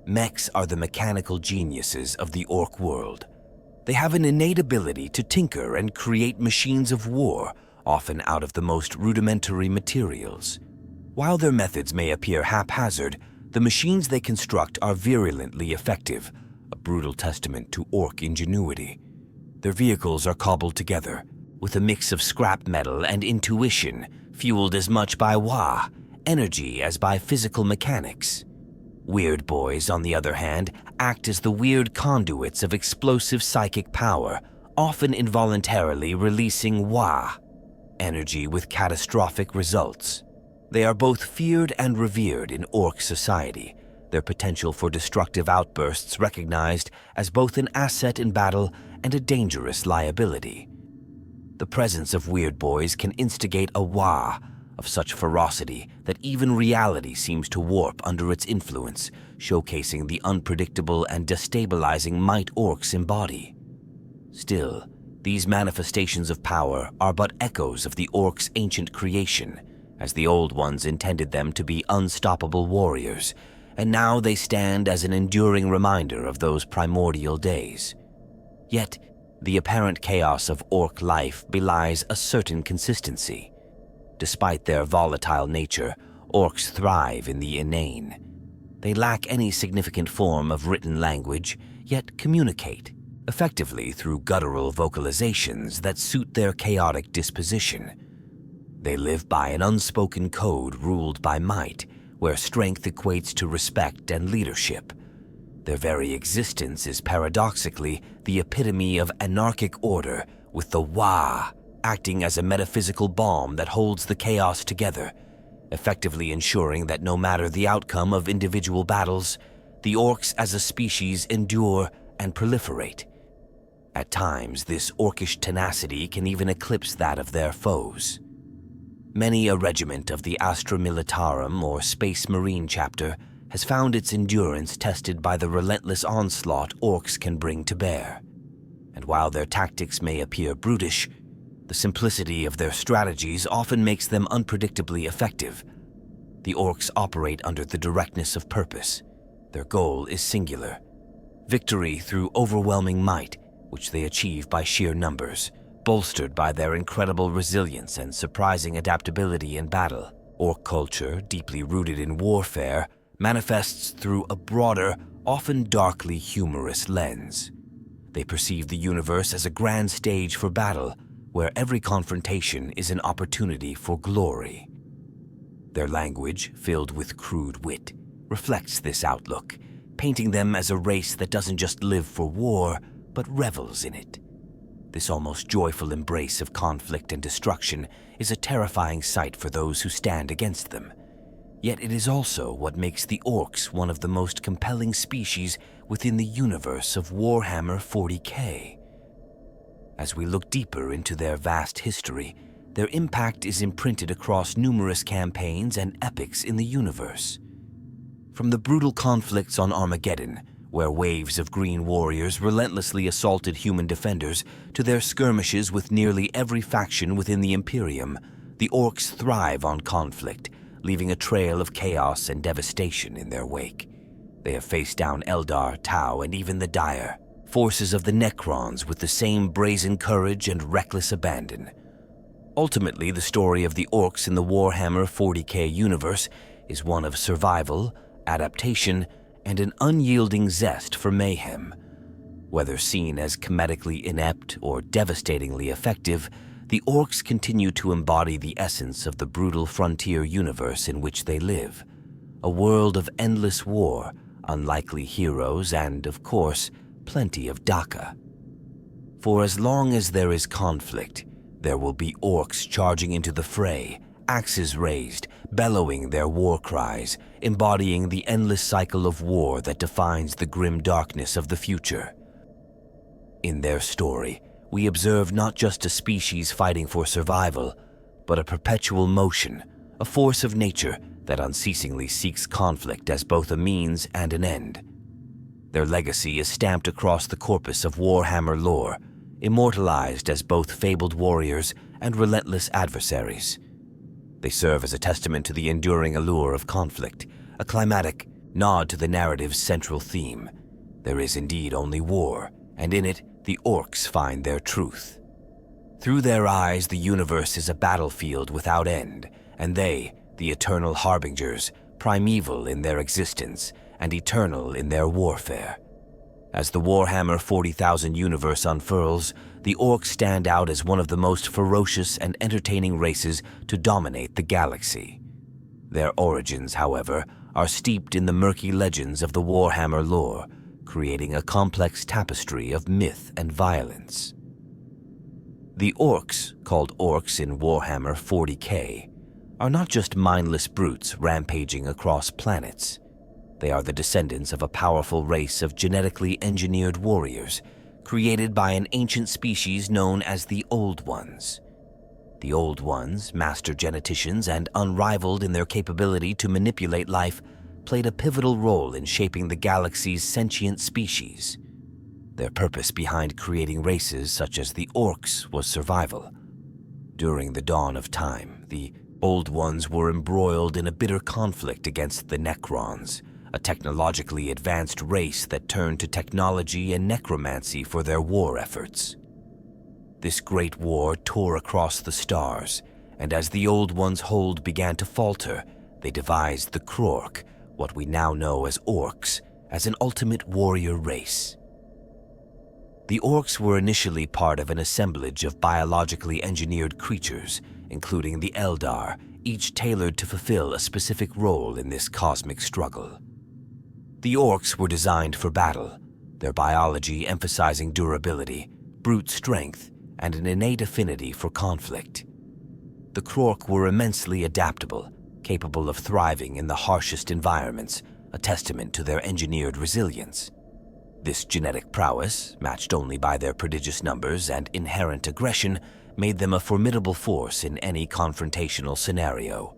Mechs are the mechanical geniuses of the orc world. They have an innate ability to tinker and create machines of war, often out of the most rudimentary materials. While their methods may appear haphazard, the machines they construct are virulently effective, a brutal testament to orc ingenuity. Their vehicles are cobbled together, with a mix of scrap metal and intuition, fueled as much by wAAgh, energy, as by physical mechanics. Weird boys, on the other hand, act as the weird conduits of explosive psychic power, often involuntarily releasing wAAgh, energy with catastrophic results. They are both feared and revered in orc society, their potential for destructive outbursts recognized as both an asset in battle and a dangerous liability. The presence of weird boys can instigate a wAAgh of such ferocity that even reality seems to warp under its influence, showcasing the unpredictable and destabilizing might orcs embody. Still, these manifestations of power are but echoes of the orcs' ancient creation, as the old ones intended them to be unstoppable warriors, and now they stand as an enduring reminder of those primordial days. Yet, the apparent chaos of orc life belies a certain consistency. Despite their volatile nature, orcs thrive in the inane. They lack any significant form of written language, yet communicate effectively through guttural vocalizations that suit their chaotic disposition. They live by an unspoken code ruled by might, where strength equates to respect and leadership. Their very existence is paradoxically the epitome of anarchic order, with the wAAgh acting as a metaphysical balm that holds the chaos together, effectively ensuring that no matter the outcome of individual battles, the orcs as a species endure and proliferate. At times, this orcish tenacity can even eclipse that of their foes. Many a regiment of the Astra Militarum or Space Marine chapter has found its endurance tested by the relentless onslaught orcs can bring to bear. And while their tactics may appear brutish, the simplicity of their strategies often makes them unpredictably effective. The orcs operate under the directness of purpose. Their goal is singular: victory through overwhelming might, which they achieve by sheer numbers, bolstered by their incredible resilience and surprising adaptability in battle. Orc culture, deeply rooted in warfare, manifests through a broader, often darkly humorous lens. They perceive the universe as a grand stage for battle, where every confrontation is an opportunity for glory. Their language, filled with crude wit, reflects this outlook, painting them as a race that doesn't just live for war, but revels in it. This almost joyful embrace of conflict and destruction is a terrifying sight for those who stand against them. Yet it is also what makes the orcs one of the most compelling species within the universe of Warhammer 40K. As we look deeper into their vast history, their impact is imprinted across numerous campaigns and epics in the universe. From the brutal conflicts on Armageddon, where waves of green warriors relentlessly assaulted human defenders, to their skirmishes with nearly every faction within the Imperium, the orcs thrive on conflict, leaving a trail of chaos and devastation in their wake. They have faced down Eldar, Tau, and even the Dire, forces of the Necrons with the same brazen courage and reckless abandon. Ultimately, the story of the orcs in the Warhammer 40K universe is one of survival, adaptation, and an unyielding zest for mayhem. Whether seen as comedically inept or devastatingly effective, the orcs continue to embody the essence of the brutal frontier universe in which they live. A world of endless war, unlikely heroes, and, of course, plenty of Daka. For as long as there is conflict, there will be orcs charging into the fray, axes raised, bellowing their war cries, embodying the endless cycle of war that defines the grim darkness of the future. In their story, we observe not just a species fighting for survival, but a perpetual motion, a force of nature that unceasingly seeks conflict as both a means and an end. Their legacy is stamped across the corpus of Warhammer lore, immortalized as both fabled warriors and relentless adversaries. They serve as a testament to the enduring allure of conflict, a climatic nod to the narrative's central theme. There is indeed only war, and in it, the orcs find their truth. Through their eyes, the universe is a battlefield without end, and they, the eternal harbingers, primeval in their existence and eternal in their warfare. As the Warhammer 40,000 universe unfurls, the orcs stand out as one of the most ferocious and entertaining races to dominate the galaxy. Their origins, however, are steeped in the murky legends of the Warhammer lore, creating a complex tapestry of myth and violence. The orcs, called orcs in Warhammer 40K, are not just mindless brutes rampaging across planets. They are the descendants of a powerful race of genetically engineered warriors, created by an ancient species known as the Old Ones. The Old Ones, master geneticians and unrivaled in their capability to manipulate life, played a pivotal role in shaping the galaxy's sentient species. Their purpose behind creating races such as the orcs was survival. During the dawn of time, the Old Ones were embroiled in a bitter conflict against the Necrons, a technologically advanced race that turned to technology and necromancy for their war efforts. This great war tore across the stars, and as the Old Ones' hold began to falter, they devised the Krork, what we now know as orcs, as an ultimate warrior race. The orcs were initially part of an assemblage of biologically engineered creatures, including the Eldar, each tailored to fulfill a specific role in this cosmic struggle. The orcs were designed for battle, their biology emphasizing durability, brute strength, and an innate affinity for conflict. The Krork were immensely adaptable, capable of thriving in the harshest environments, a testament to their engineered resilience. This genetic prowess, matched only by their prodigious numbers and inherent aggression, made them a formidable force in any confrontational scenario.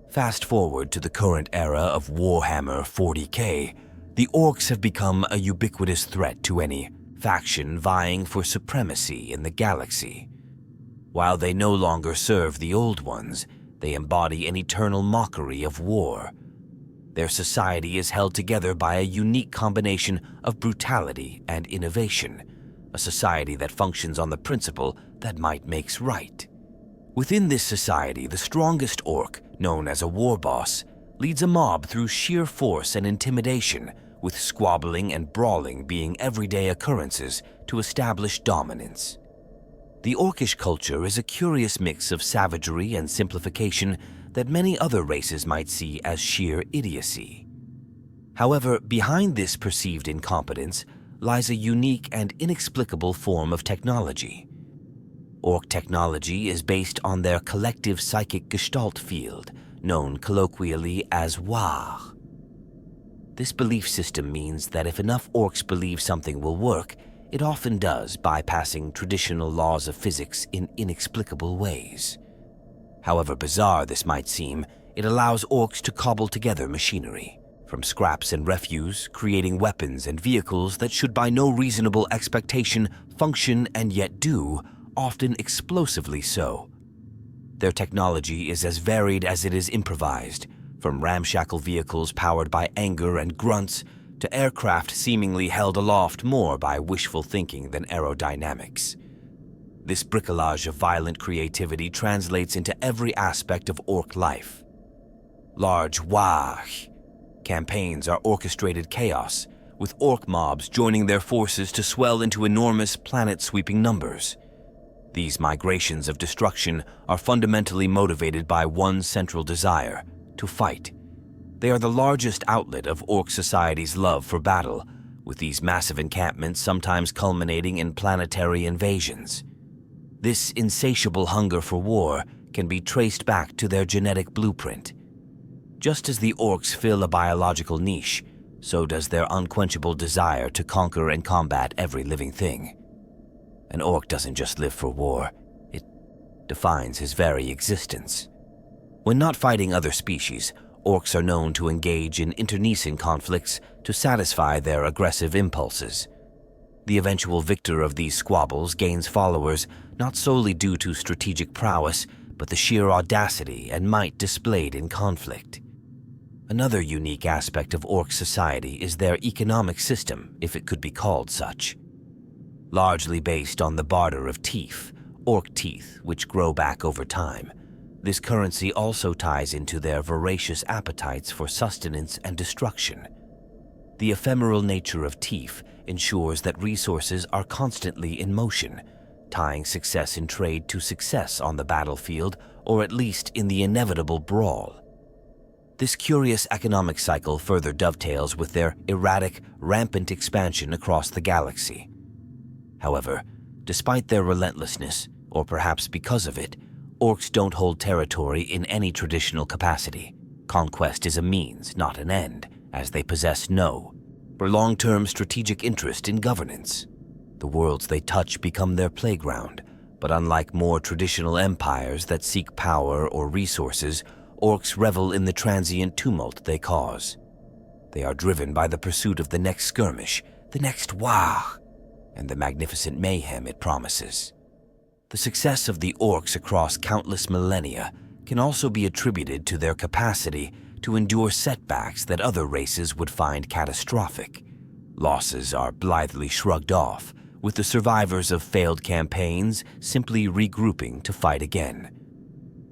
Fast forward to the current era of Warhammer 40K, the orcs have become a ubiquitous threat to any faction vying for supremacy in the galaxy. While they no longer serve the Old Ones, they embody an eternal mockery of war. Their society is held together by a unique combination of brutality and innovation, a society that functions on the principle that might makes right. Within this society, the strongest orc, known as a war boss, leads a mob through sheer force and intimidation, with squabbling and brawling being everyday occurrences to establish dominance. The orcish culture is a curious mix of savagery and simplification that many other races might see as sheer idiocy. However, behind this perceived incompetence lies a unique and inexplicable form of technology. Orc technology is based on their collective psychic gestalt field, known colloquially as wAAgh. This belief system means that if enough orcs believe something will work, it often does, bypassing traditional laws of physics in inexplicable ways. However bizarre this might seem, it allows orcs to cobble together machinery from scraps and refuse, creating weapons and vehicles that should by no reasonable expectation function and yet do, often explosively so. Their technology is as varied as it is improvised, from ramshackle vehicles powered by anger and grunts to aircraft seemingly held aloft more by wishful thinking than aerodynamics. This bricolage of violent creativity translates into every aspect of orc life. Large wAAgh campaigns are orchestrated chaos, with orc mobs joining their forces to swell into enormous planet-sweeping numbers. These migrations of destruction are fundamentally motivated by one central desire: to fight. They are the largest outlet of orc society's love for battle, with these massive encampments sometimes culminating in planetary invasions. This insatiable hunger for war can be traced back to their genetic blueprint. Just as the orcs fill a biological niche, so does their unquenchable desire to conquer and combat every living thing. An orc doesn't just live for war, it defines his very existence. When not fighting other species, orcs are known to engage in internecine conflicts to satisfy their aggressive impulses. The eventual victor of these squabbles gains followers not solely due to strategic prowess, but the sheer audacity and might displayed in conflict. Another unique aspect of orc society is their economic system, if it could be called such. Largely based on the barter of teeth, orc teeth, which grow back over time, this currency also ties into their voracious appetites for sustenance and destruction. The ephemeral nature of teeth ensures that resources are constantly in motion, tying success in trade to success on the battlefield, or at least in the inevitable brawl. This curious economic cycle further dovetails with their erratic, rampant expansion across the galaxy. However, despite their relentlessness, or perhaps because of it, orcs don't hold territory in any traditional capacity. Conquest is a means, not an end, as they possess no or long-term strategic interest in governance. The worlds they touch become their playground, but unlike more traditional empires that seek power or resources, orcs revel in the transient tumult they cause. They are driven by the pursuit of the next skirmish, the next wAAgh, and the magnificent mayhem it promises. The success of the orcs across countless millennia can also be attributed to their capacity to endure setbacks that other races would find catastrophic. Losses are blithely shrugged off, with the survivors of failed campaigns simply regrouping to fight again.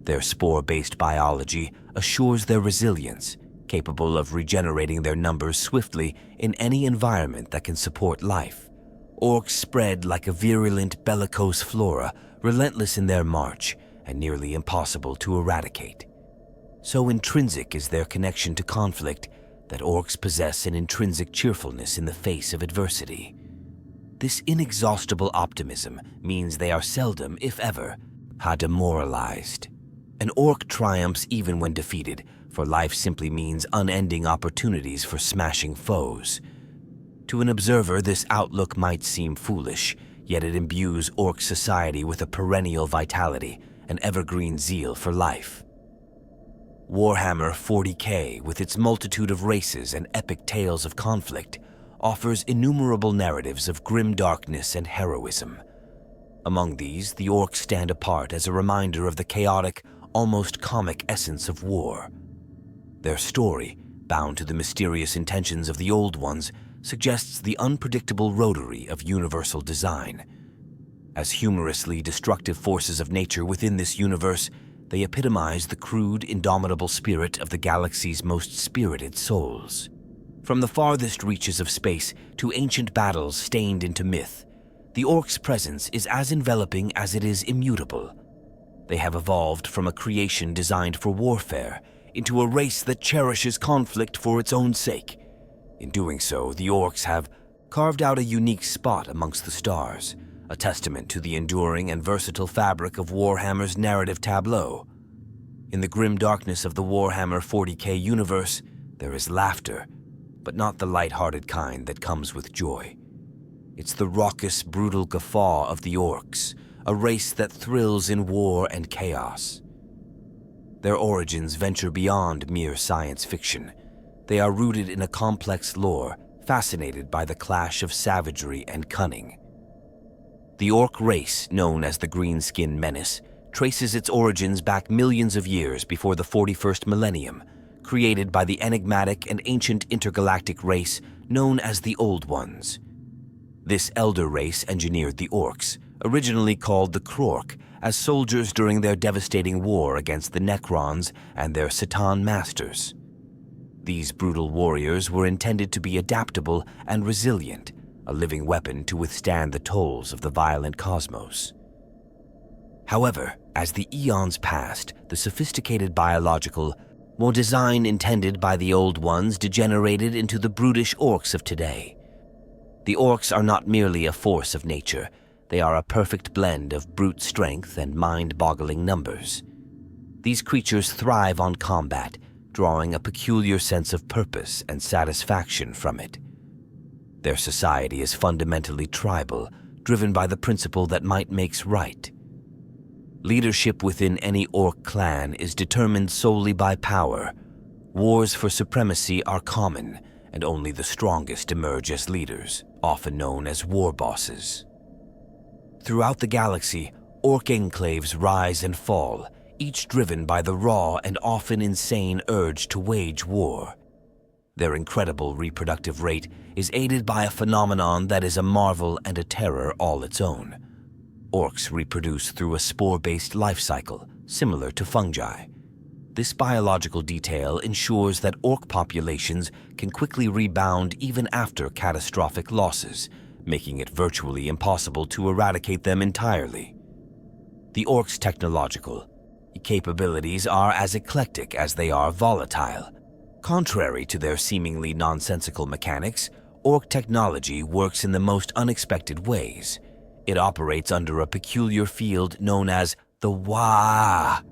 Their spore-based biology assures their resilience, capable of regenerating their numbers swiftly in any environment that can support life. Orcs spread like a virulent, bellicose flora, relentless in their march and nearly impossible to eradicate. So intrinsic is their connection to conflict that orcs possess an intrinsic cheerfulness in the face of adversity. This inexhaustible optimism means they are seldom, if ever, demoralized. An orc triumphs even when defeated, for life simply means unending opportunities for smashing foes. To an observer, this outlook might seem foolish, yet it imbues orc society with a perennial vitality, an evergreen zeal for life. Warhammer 40K, with its multitude of races and epic tales of conflict, offers innumerable narratives of grim darkness and heroism. Among these, the orcs stand apart as a reminder of the chaotic, almost comic essence of war. Their story, bound to the mysterious intentions of the Old Ones, suggests the unpredictable rotary of universal design. As humorously destructive forces of nature within this universe, they epitomize the crude, indomitable spirit of the galaxy's most spirited souls. From the farthest reaches of space to ancient battles stained into myth, the orcs' presence is as enveloping as it is immutable. They have evolved from a creation designed for warfare into a race that cherishes conflict for its own sake. In doing so, the orcs have carved out a unique spot amongst the stars, a testament to the enduring and versatile fabric of Warhammer's narrative tableau. In the grim darkness of the Warhammer 40K universe, there is laughter, but not the light-hearted kind that comes with joy. It's the raucous, brutal guffaw of the orcs, a race that thrills in war and chaos. Their origins venture beyond mere science fiction. They are rooted in a complex lore, fascinated by the clash of savagery and cunning. The orc race, known as the Greenskin Menace, traces its origins back millions of years before the 41st millennium, created by the enigmatic and ancient intergalactic race known as the Old Ones. This elder race engineered the orcs, originally called the Krork, as soldiers during their devastating war against the Necrons and their C'tan masters. These brutal warriors were intended to be adaptable and resilient, a living weapon to withstand the tolls of the violent cosmos. However, as the eons passed, the sophisticated biological design intended by the Old Ones degenerated into the brutish orcs of today. The orcs are not merely a force of nature, they are a perfect blend of brute strength and mind-boggling numbers. These creatures thrive on combat, drawing a peculiar sense of purpose and satisfaction from it. Their society is fundamentally tribal, driven by the principle that might makes right. Leadership within any orc clan is determined solely by power. Wars for supremacy are common, and only the strongest emerge as leaders, often known as war bosses. Throughout the galaxy, orc enclaves rise and fall, each driven by the raw and often insane urge to wage war. Their incredible reproductive rate is aided by a phenomenon that is a marvel and a terror all its own. Orcs reproduce through a spore-based life cycle, similar to fungi. This biological detail ensures that orc populations can quickly rebound even after catastrophic losses, making it virtually impossible to eradicate them entirely. The orcs' technological capabilities are as eclectic as they are volatile. Contrary to their seemingly nonsensical mechanics, orc technology works in the most unexpected ways. It operates under a peculiar field known as the wAAgh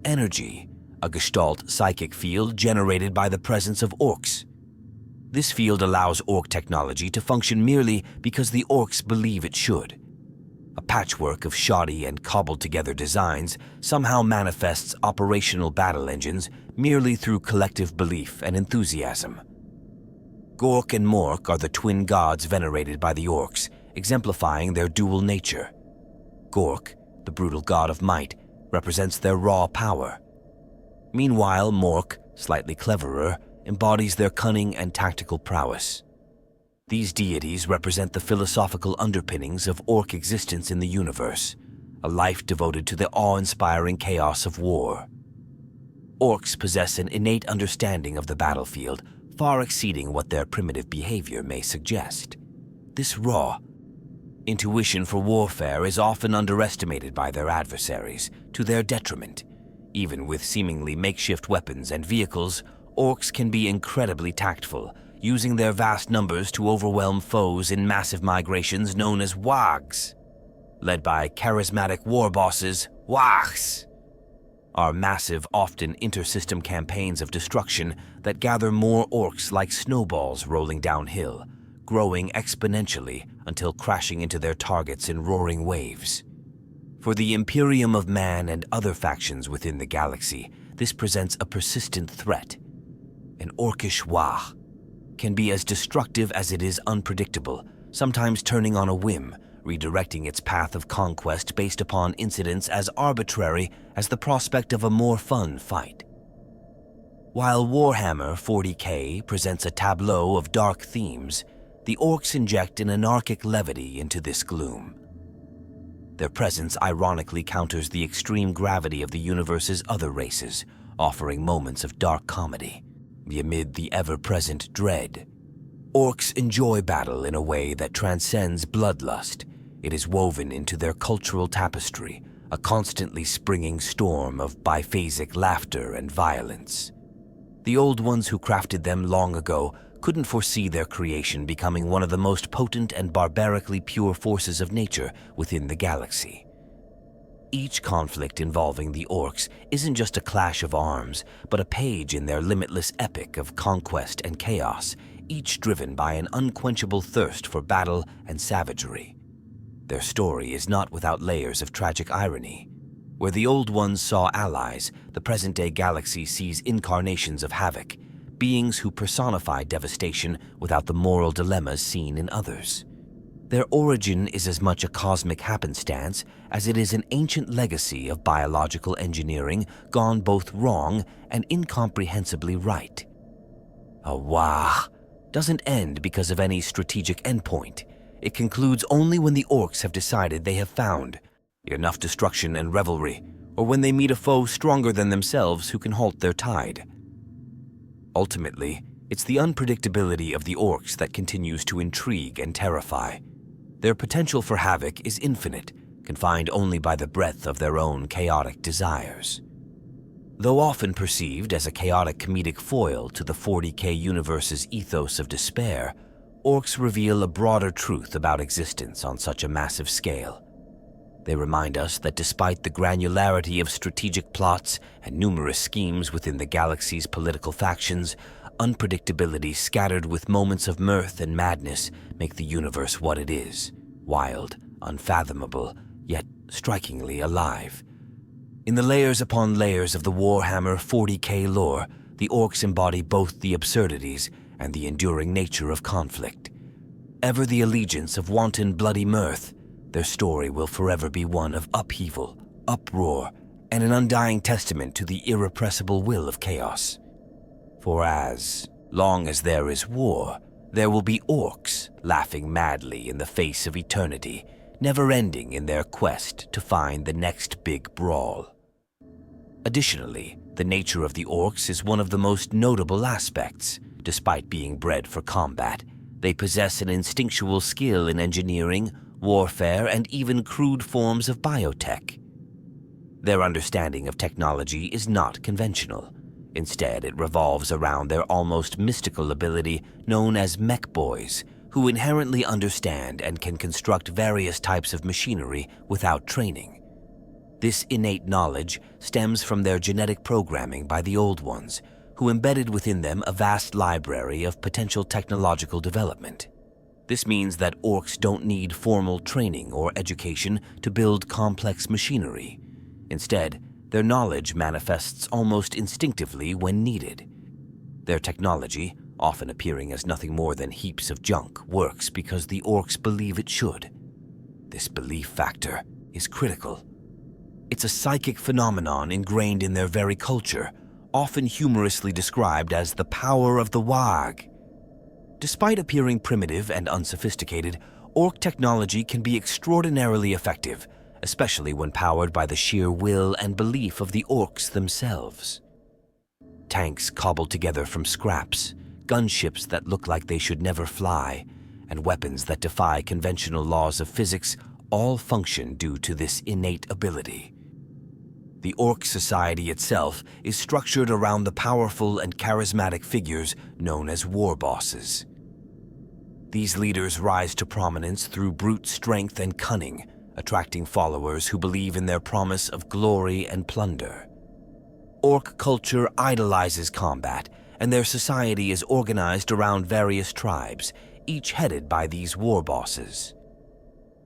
energy, a gestalt psychic field generated by the presence of orcs. This field allows orc technology to function merely because the orcs believe it should. A patchwork of shoddy and cobbled-together designs somehow manifests operational battle engines merely through collective belief and enthusiasm. Gork and Mork are the twin gods venerated by the orcs, exemplifying their dual nature. Gork, the brutal god of might, represents their raw power. Meanwhile, Mork, slightly cleverer, embodies their cunning and tactical prowess. These deities represent the philosophical underpinnings of orc existence in the universe, a life devoted to the awe-inspiring chaos of war. Orcs possess an innate understanding of the battlefield, far exceeding what their primitive behavior may suggest. This raw intuition for warfare is often underestimated by their adversaries, to their detriment. Even with seemingly makeshift weapons and vehicles, orcs can be incredibly tactful, using their vast numbers to overwhelm foes in massive migrations known as wAAghs. Led by charismatic war bosses, wAAghs are massive, often inter-system campaigns of destruction that gather more orcs like snowballs rolling downhill, growing exponentially until crashing into their targets in roaring waves. For the Imperium of Man and other factions within the galaxy, this presents a persistent threat. An orcish wAAgh can be as destructive as it is unpredictable, sometimes turning on a whim, redirecting its path of conquest based upon incidents as arbitrary as the prospect of a more fun fight. While Warhammer 40K presents a tableau of dark themes, the orcs inject an anarchic levity into this gloom. Their presence ironically counters the extreme gravity of the universe's other races, offering moments of dark comedy. Amid the ever-present dread, orcs enjoy battle in a way that transcends bloodlust. It is woven into their cultural tapestry, a constantly springing storm of biphasic laughter and violence. The old ones who crafted them long ago couldn't foresee their creation becoming one of the most potent and barbarically pure forces of nature within the galaxy. Each conflict involving the orcs isn't just a clash of arms, but a page in their limitless epic of conquest and chaos, each driven by an unquenchable thirst for battle and savagery. Their story is not without layers of tragic irony. Where the old ones saw allies, the present-day galaxy sees incarnations of havoc, beings who personify devastation without the moral dilemmas seen in others. Their origin is as much a cosmic happenstance as it is an ancient legacy of biological engineering gone both wrong and incomprehensibly right. A wAAgh doesn't end because of any strategic endpoint. It concludes only when the orcs have decided they have found enough destruction and revelry, or when they meet a foe stronger than themselves who can halt their tide. Ultimately, it's the unpredictability of the orcs that continues to intrigue and terrify. Their potential for havoc is infinite, confined only by the breadth of their own chaotic desires. Though often perceived as a chaotic comedic foil to the 40K universe's ethos of despair, orcs reveal a broader truth about existence on such a massive scale. They remind us that despite the granularity of strategic plots and numerous schemes within the galaxy's political factions, unpredictability scattered with moments of mirth and madness make the universe what it is: wild, unfathomable, yet strikingly alive. In the layers upon layers of the Warhammer 40K lore, the orcs embody both the absurdities and the enduring nature of conflict. Ever the allegiance of wanton bloody mirth, their story will forever be one of upheaval, uproar, and an undying testament to the irrepressible will of chaos. For as long as there is war, there will be orcs laughing madly in the face of eternity, never ending in their quest to find the next big brawl. Additionally, the nature of the orcs is one of the most notable aspects. Despite being bred for combat, they possess an instinctual skill in engineering, warfare, and even crude forms of biotech. Their understanding of technology is not conventional. Instead, it revolves around their almost mystical ability known as mech boys, who inherently understand and can construct various types of machinery without training. This innate knowledge stems from their genetic programming by the Old Ones, who embedded within them a vast library of potential technological development. This means that orcs don't need formal training or education to build complex machinery. Instead, their knowledge manifests almost instinctively when needed. Their technology, often appearing as nothing more than heaps of junk, works because the orcs believe it should. This belief factor is critical. It's a psychic phenomenon ingrained in their very culture, often humorously described as the power of the wAAgh. Despite appearing primitive and unsophisticated, orc technology can be extraordinarily effective, especially when powered by the sheer will and belief of the orcs themselves. Tanks cobbled together from scraps, gunships that look like they should never fly, and weapons that defy conventional laws of physics all function due to this innate ability. The orc society itself is structured around the powerful and charismatic figures known as war bosses. These leaders rise to prominence through brute strength and cunning, attracting followers who believe in their promise of glory and plunder. Orc culture idolizes combat, and their society is organized around various tribes, each headed by these war bosses.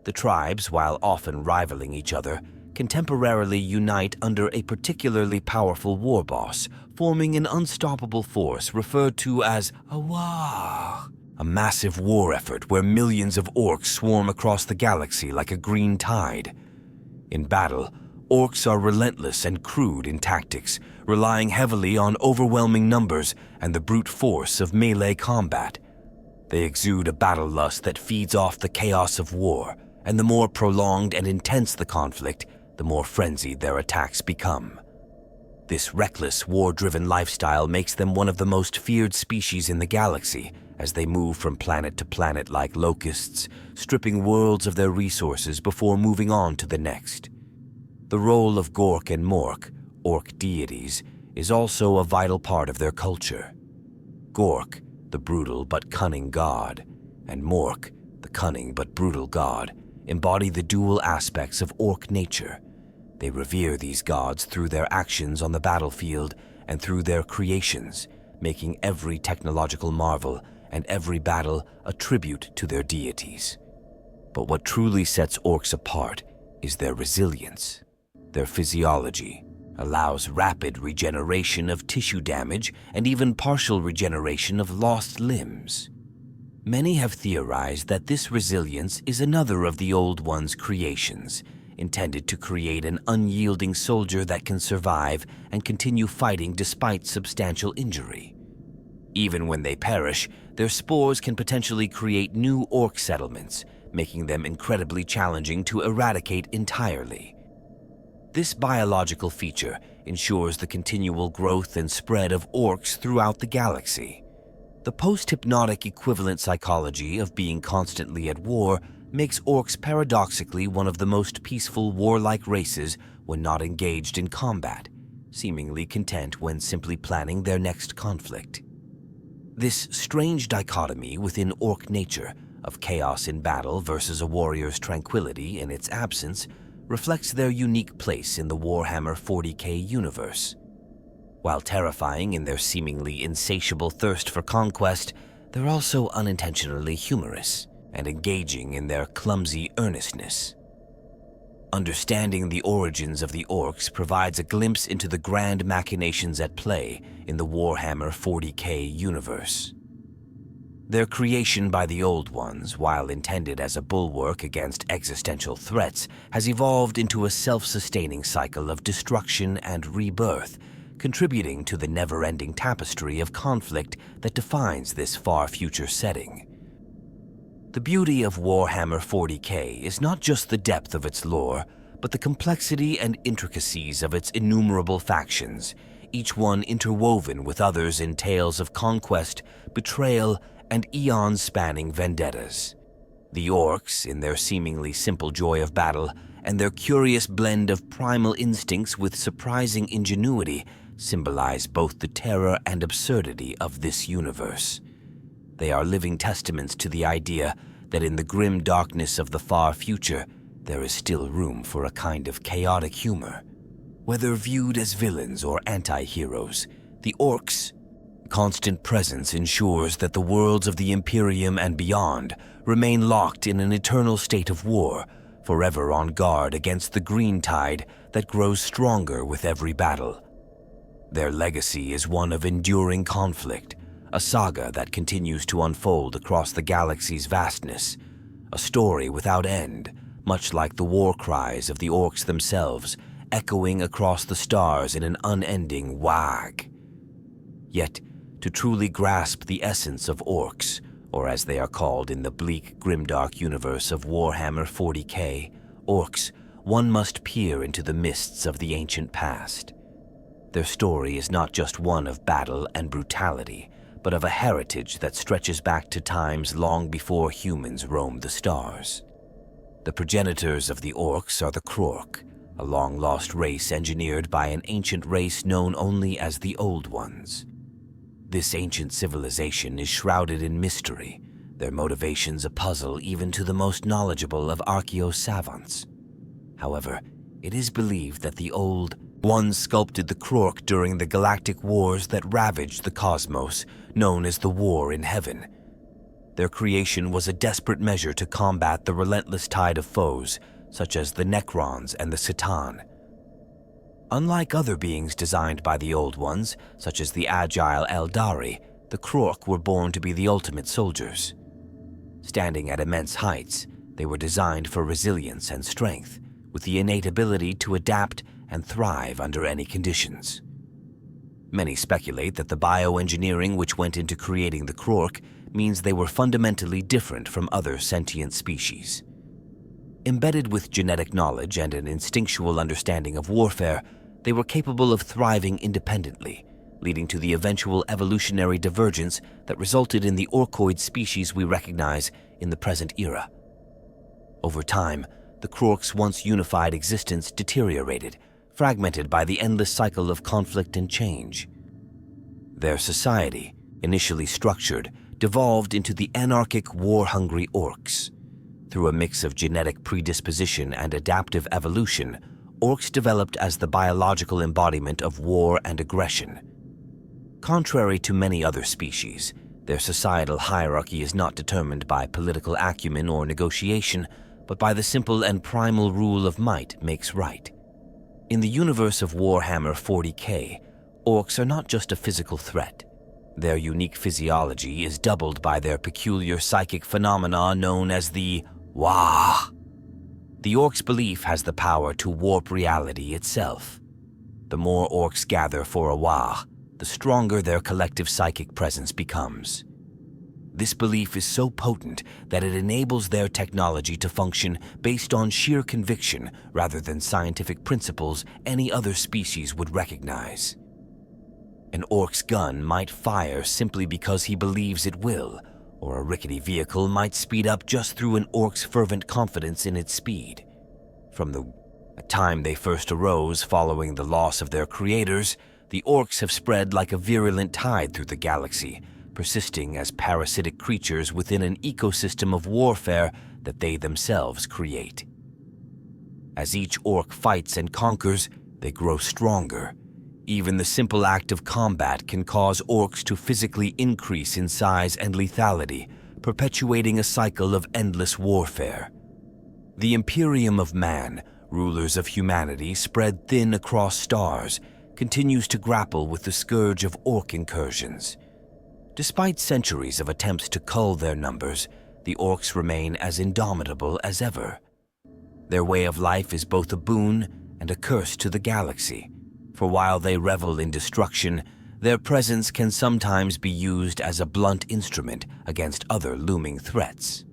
The tribes, while often rivaling each other, can temporarily unite under a particularly powerful war boss, forming an unstoppable force referred to as wAAgh, a massive war effort where millions of orcs swarm across the galaxy like a green tide. In battle, orcs are relentless and crude in tactics, relying heavily on overwhelming numbers and the brute force of melee combat. They exude a battle lust that feeds off the chaos of war, and the more prolonged and intense the conflict, the more frenzied their attacks become. This reckless, war-driven lifestyle makes them one of the most feared species in the galaxy as they move from planet to planet like locusts, stripping worlds of their resources before moving on to the next. The role of Gork and Mork, orc deities, is also a vital part of their culture. Gork, the brutal but cunning god, and Mork, the cunning but brutal god, embody the dual aspects of orc nature. They revere these gods through their actions on the battlefield and through their creations, making every technological marvel and every battle a tribute to their deities. But what truly sets orcs apart is their resilience. Their physiology allows rapid regeneration of tissue damage and even partial regeneration of lost limbs. Many have theorized that this resilience is another of the Old One's creations, intended to create an unyielding soldier that can survive and continue fighting despite substantial injury. Even when they perish, their spores can potentially create new orc settlements, making them incredibly challenging to eradicate entirely. This biological feature ensures the continual growth and spread of orcs throughout the galaxy. The post-hypnotic equivalent psychology of being constantly at war makes orcs paradoxically one of the most peaceful warlike races when not engaged in combat, seemingly content when simply planning their next conflict. This strange dichotomy within orc nature of chaos in battle versus a warrior's tranquility in its absence reflects their unique place in the Warhammer 40K universe. While terrifying in their seemingly insatiable thirst for conquest, they're also unintentionally humorous and engaging in their clumsy earnestness. Understanding the origins of the orcs provides a glimpse into the grand machinations at play in the Warhammer 40K universe. Their creation by the Old Ones, while intended as a bulwark against existential threats, has evolved into a self-sustaining cycle of destruction and rebirth, contributing to the never-ending tapestry of conflict that defines this far future setting. The beauty of Warhammer 40K is not just the depth of its lore, but the complexity and intricacies of its innumerable factions, each one interwoven with others in tales of conquest, betrayal, and eon-spanning vendettas. The Orks, in their seemingly simple joy of battle, and their curious blend of primal instincts with surprising ingenuity, symbolize both the terror and absurdity of this universe. They are living testaments to the idea that in the grim darkness of the far future, there is still room for a kind of chaotic humor. Whether viewed as villains or anti-heroes, the Orks' constant presence ensures that the worlds of the Imperium and beyond remain locked in an eternal state of war, forever on guard against the green tide that grows stronger with every battle. Their legacy is one of enduring conflict, a saga that continues to unfold across the galaxy's vastness, a story without end, much like the war cries of the Orks themselves, echoing across the stars in an unending wAAgh. Yet, to truly grasp the essence of Orks, or as they are called in the bleak, grimdark universe of Warhammer 40K, Orks, one must peer into the mists of the ancient past. Their story is not just one of battle and brutality, but of a heritage that stretches back to times long before humans roamed the stars. The progenitors of the Orks are the Krork, a long-lost race engineered by an ancient race known only as the Old Ones. This ancient civilization is shrouded in mystery, their motivations a puzzle even to the most knowledgeable of archaeosavants. However, it is believed that the Old Ones sculpted the Krork during the galactic wars that ravaged the cosmos, known as the War in Heaven. Their creation was a desperate measure to combat the relentless tide of foes, such as the Necrons and the C'tan. Unlike other beings designed by the Old Ones, such as the agile Eldari, the Krork were born to be the ultimate soldiers. Standing at immense heights, they were designed for resilience and strength, with the innate ability to adapt and thrive under any conditions. Many speculate that the bioengineering which went into creating the Krork means they were fundamentally different from other sentient species. Embedded with genetic knowledge and an instinctual understanding of warfare, they were capable of thriving independently, leading to the eventual evolutionary divergence that resulted in the orcoid species we recognize in the present era. Over time, the Krork's once unified existence deteriorated, fragmented by the endless cycle of conflict and change. Their society, initially structured, devolved into the anarchic, war-hungry Orks. Through a mix of genetic predisposition and adaptive evolution, Orks developed as the biological embodiment of war and aggression. Contrary to many other species, their societal hierarchy is not determined by political acumen or negotiation, but by the simple and primal rule of might makes right. In the universe of Warhammer 40K, Orks are not just a physical threat. Their unique physiology is doubled by their peculiar psychic phenomena known as the wAAgh. The Orks' belief has the power to warp reality itself. The more Orks gather for a wAAgh, the stronger their collective psychic presence becomes. This belief is so potent that it enables their technology to function based on sheer conviction rather than scientific principles any other species would recognize. An Ork's gun might fire simply because he believes it will, or a rickety vehicle might speed up just through an Ork's fervent confidence in its speed. From the time they first arose following the loss of their creators, the Orks have spread like a virulent tide through the galaxy, persisting as parasitic creatures within an ecosystem of warfare that they themselves create. As each Ork fights and conquers, they grow stronger. Even the simple act of combat can cause Orks to physically increase in size and lethality, perpetuating a cycle of endless warfare. The Imperium of Man, rulers of humanity spread thin across stars, continues to grapple with the scourge of Ork incursions. Despite centuries of attempts to cull their numbers, the orcs remain as indomitable as ever. Their way of life is both a boon and a curse to the galaxy, for while they revel in destruction, their presence can sometimes be used as a blunt instrument against other looming threats.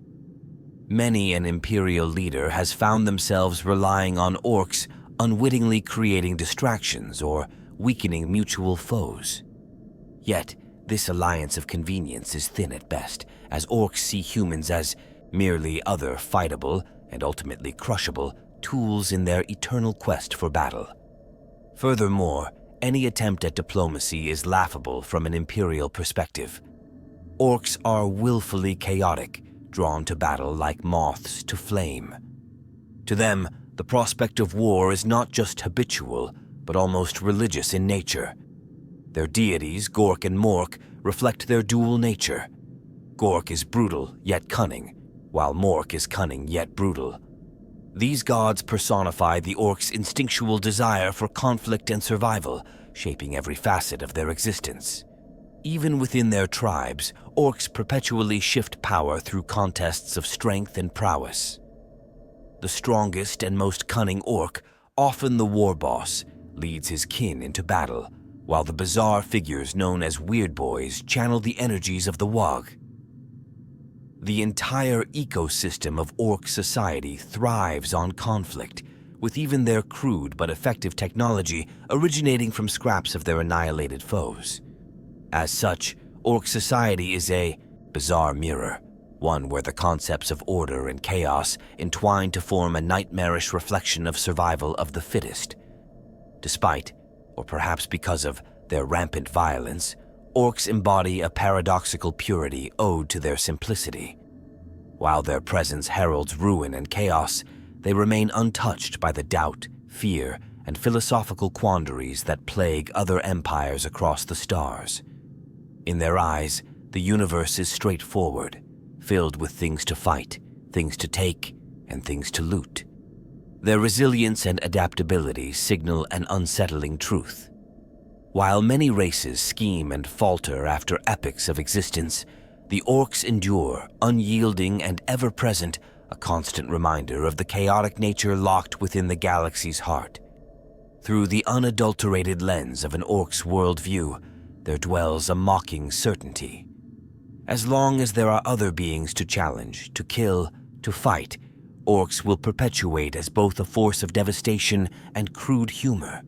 Many an Imperial leader has found themselves relying on orcs, unwittingly creating distractions or weakening mutual foes. Yet, this alliance of convenience is thin at best, as orcs see humans as merely other fightable and ultimately crushable tools in their eternal quest for battle. Furthermore, any attempt at diplomacy is laughable from an Imperial perspective. Orcs are willfully chaotic, drawn to battle like moths to flame. To them, the prospect of war is not just habitual, but almost religious in nature. Their deities, Gork and Mork, reflect their dual nature. Gork is brutal yet cunning, while Mork is cunning yet brutal. These gods personify the orcs' instinctual desire for conflict and survival, shaping every facet of their existence. Even within their tribes, orcs perpetually shift power through contests of strength and prowess. The strongest and most cunning orc, often the war boss, leads his kin into battle, while the bizarre figures known as Weird Boys channel the energies of the wAAgh. The entire ecosystem of orc society thrives on conflict, with even their crude but effective technology originating from scraps of their annihilated foes. As such, orc society is a bizarre mirror, one where the concepts of order and chaos entwine to form a nightmarish reflection of survival of the fittest. Despite, or perhaps because of, their rampant violence, orcs embody a paradoxical purity owed to their simplicity. While their presence heralds ruin and chaos, they remain untouched by the doubt, fear, and philosophical quandaries that plague other empires across the stars. In their eyes, the universe is straightforward, filled with things to fight, things to take, and things to loot. Their resilience and adaptability signal an unsettling truth. While many races scheme and falter after epochs of existence, the orcs endure, unyielding and ever-present, a constant reminder of the chaotic nature locked within the galaxy's heart. Through the unadulterated lens of an orc's worldview, there dwells a mocking certainty. As long as there are other beings to challenge, to kill, to fight, orcs will perpetuate as both a force of devastation and crude humor.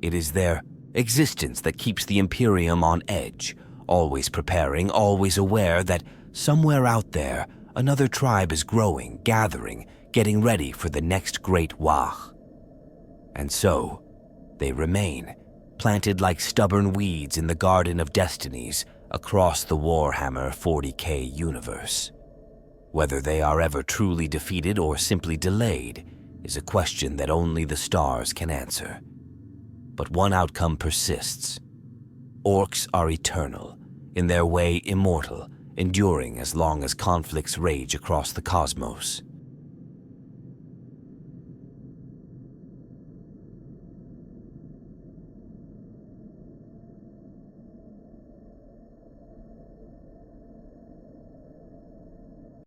It is their existence that keeps the Imperium on edge, always preparing, always aware that somewhere out there, another tribe is growing, gathering, getting ready for the next great wAAgh. And so, they remain, planted like stubborn weeds in the Garden of Destinies across the Warhammer 40K universe. Whether they are ever truly defeated or simply delayed is a question that only the stars can answer. But one outcome persists. Orcs are eternal, in their way immortal, enduring as long as conflicts rage across the cosmos.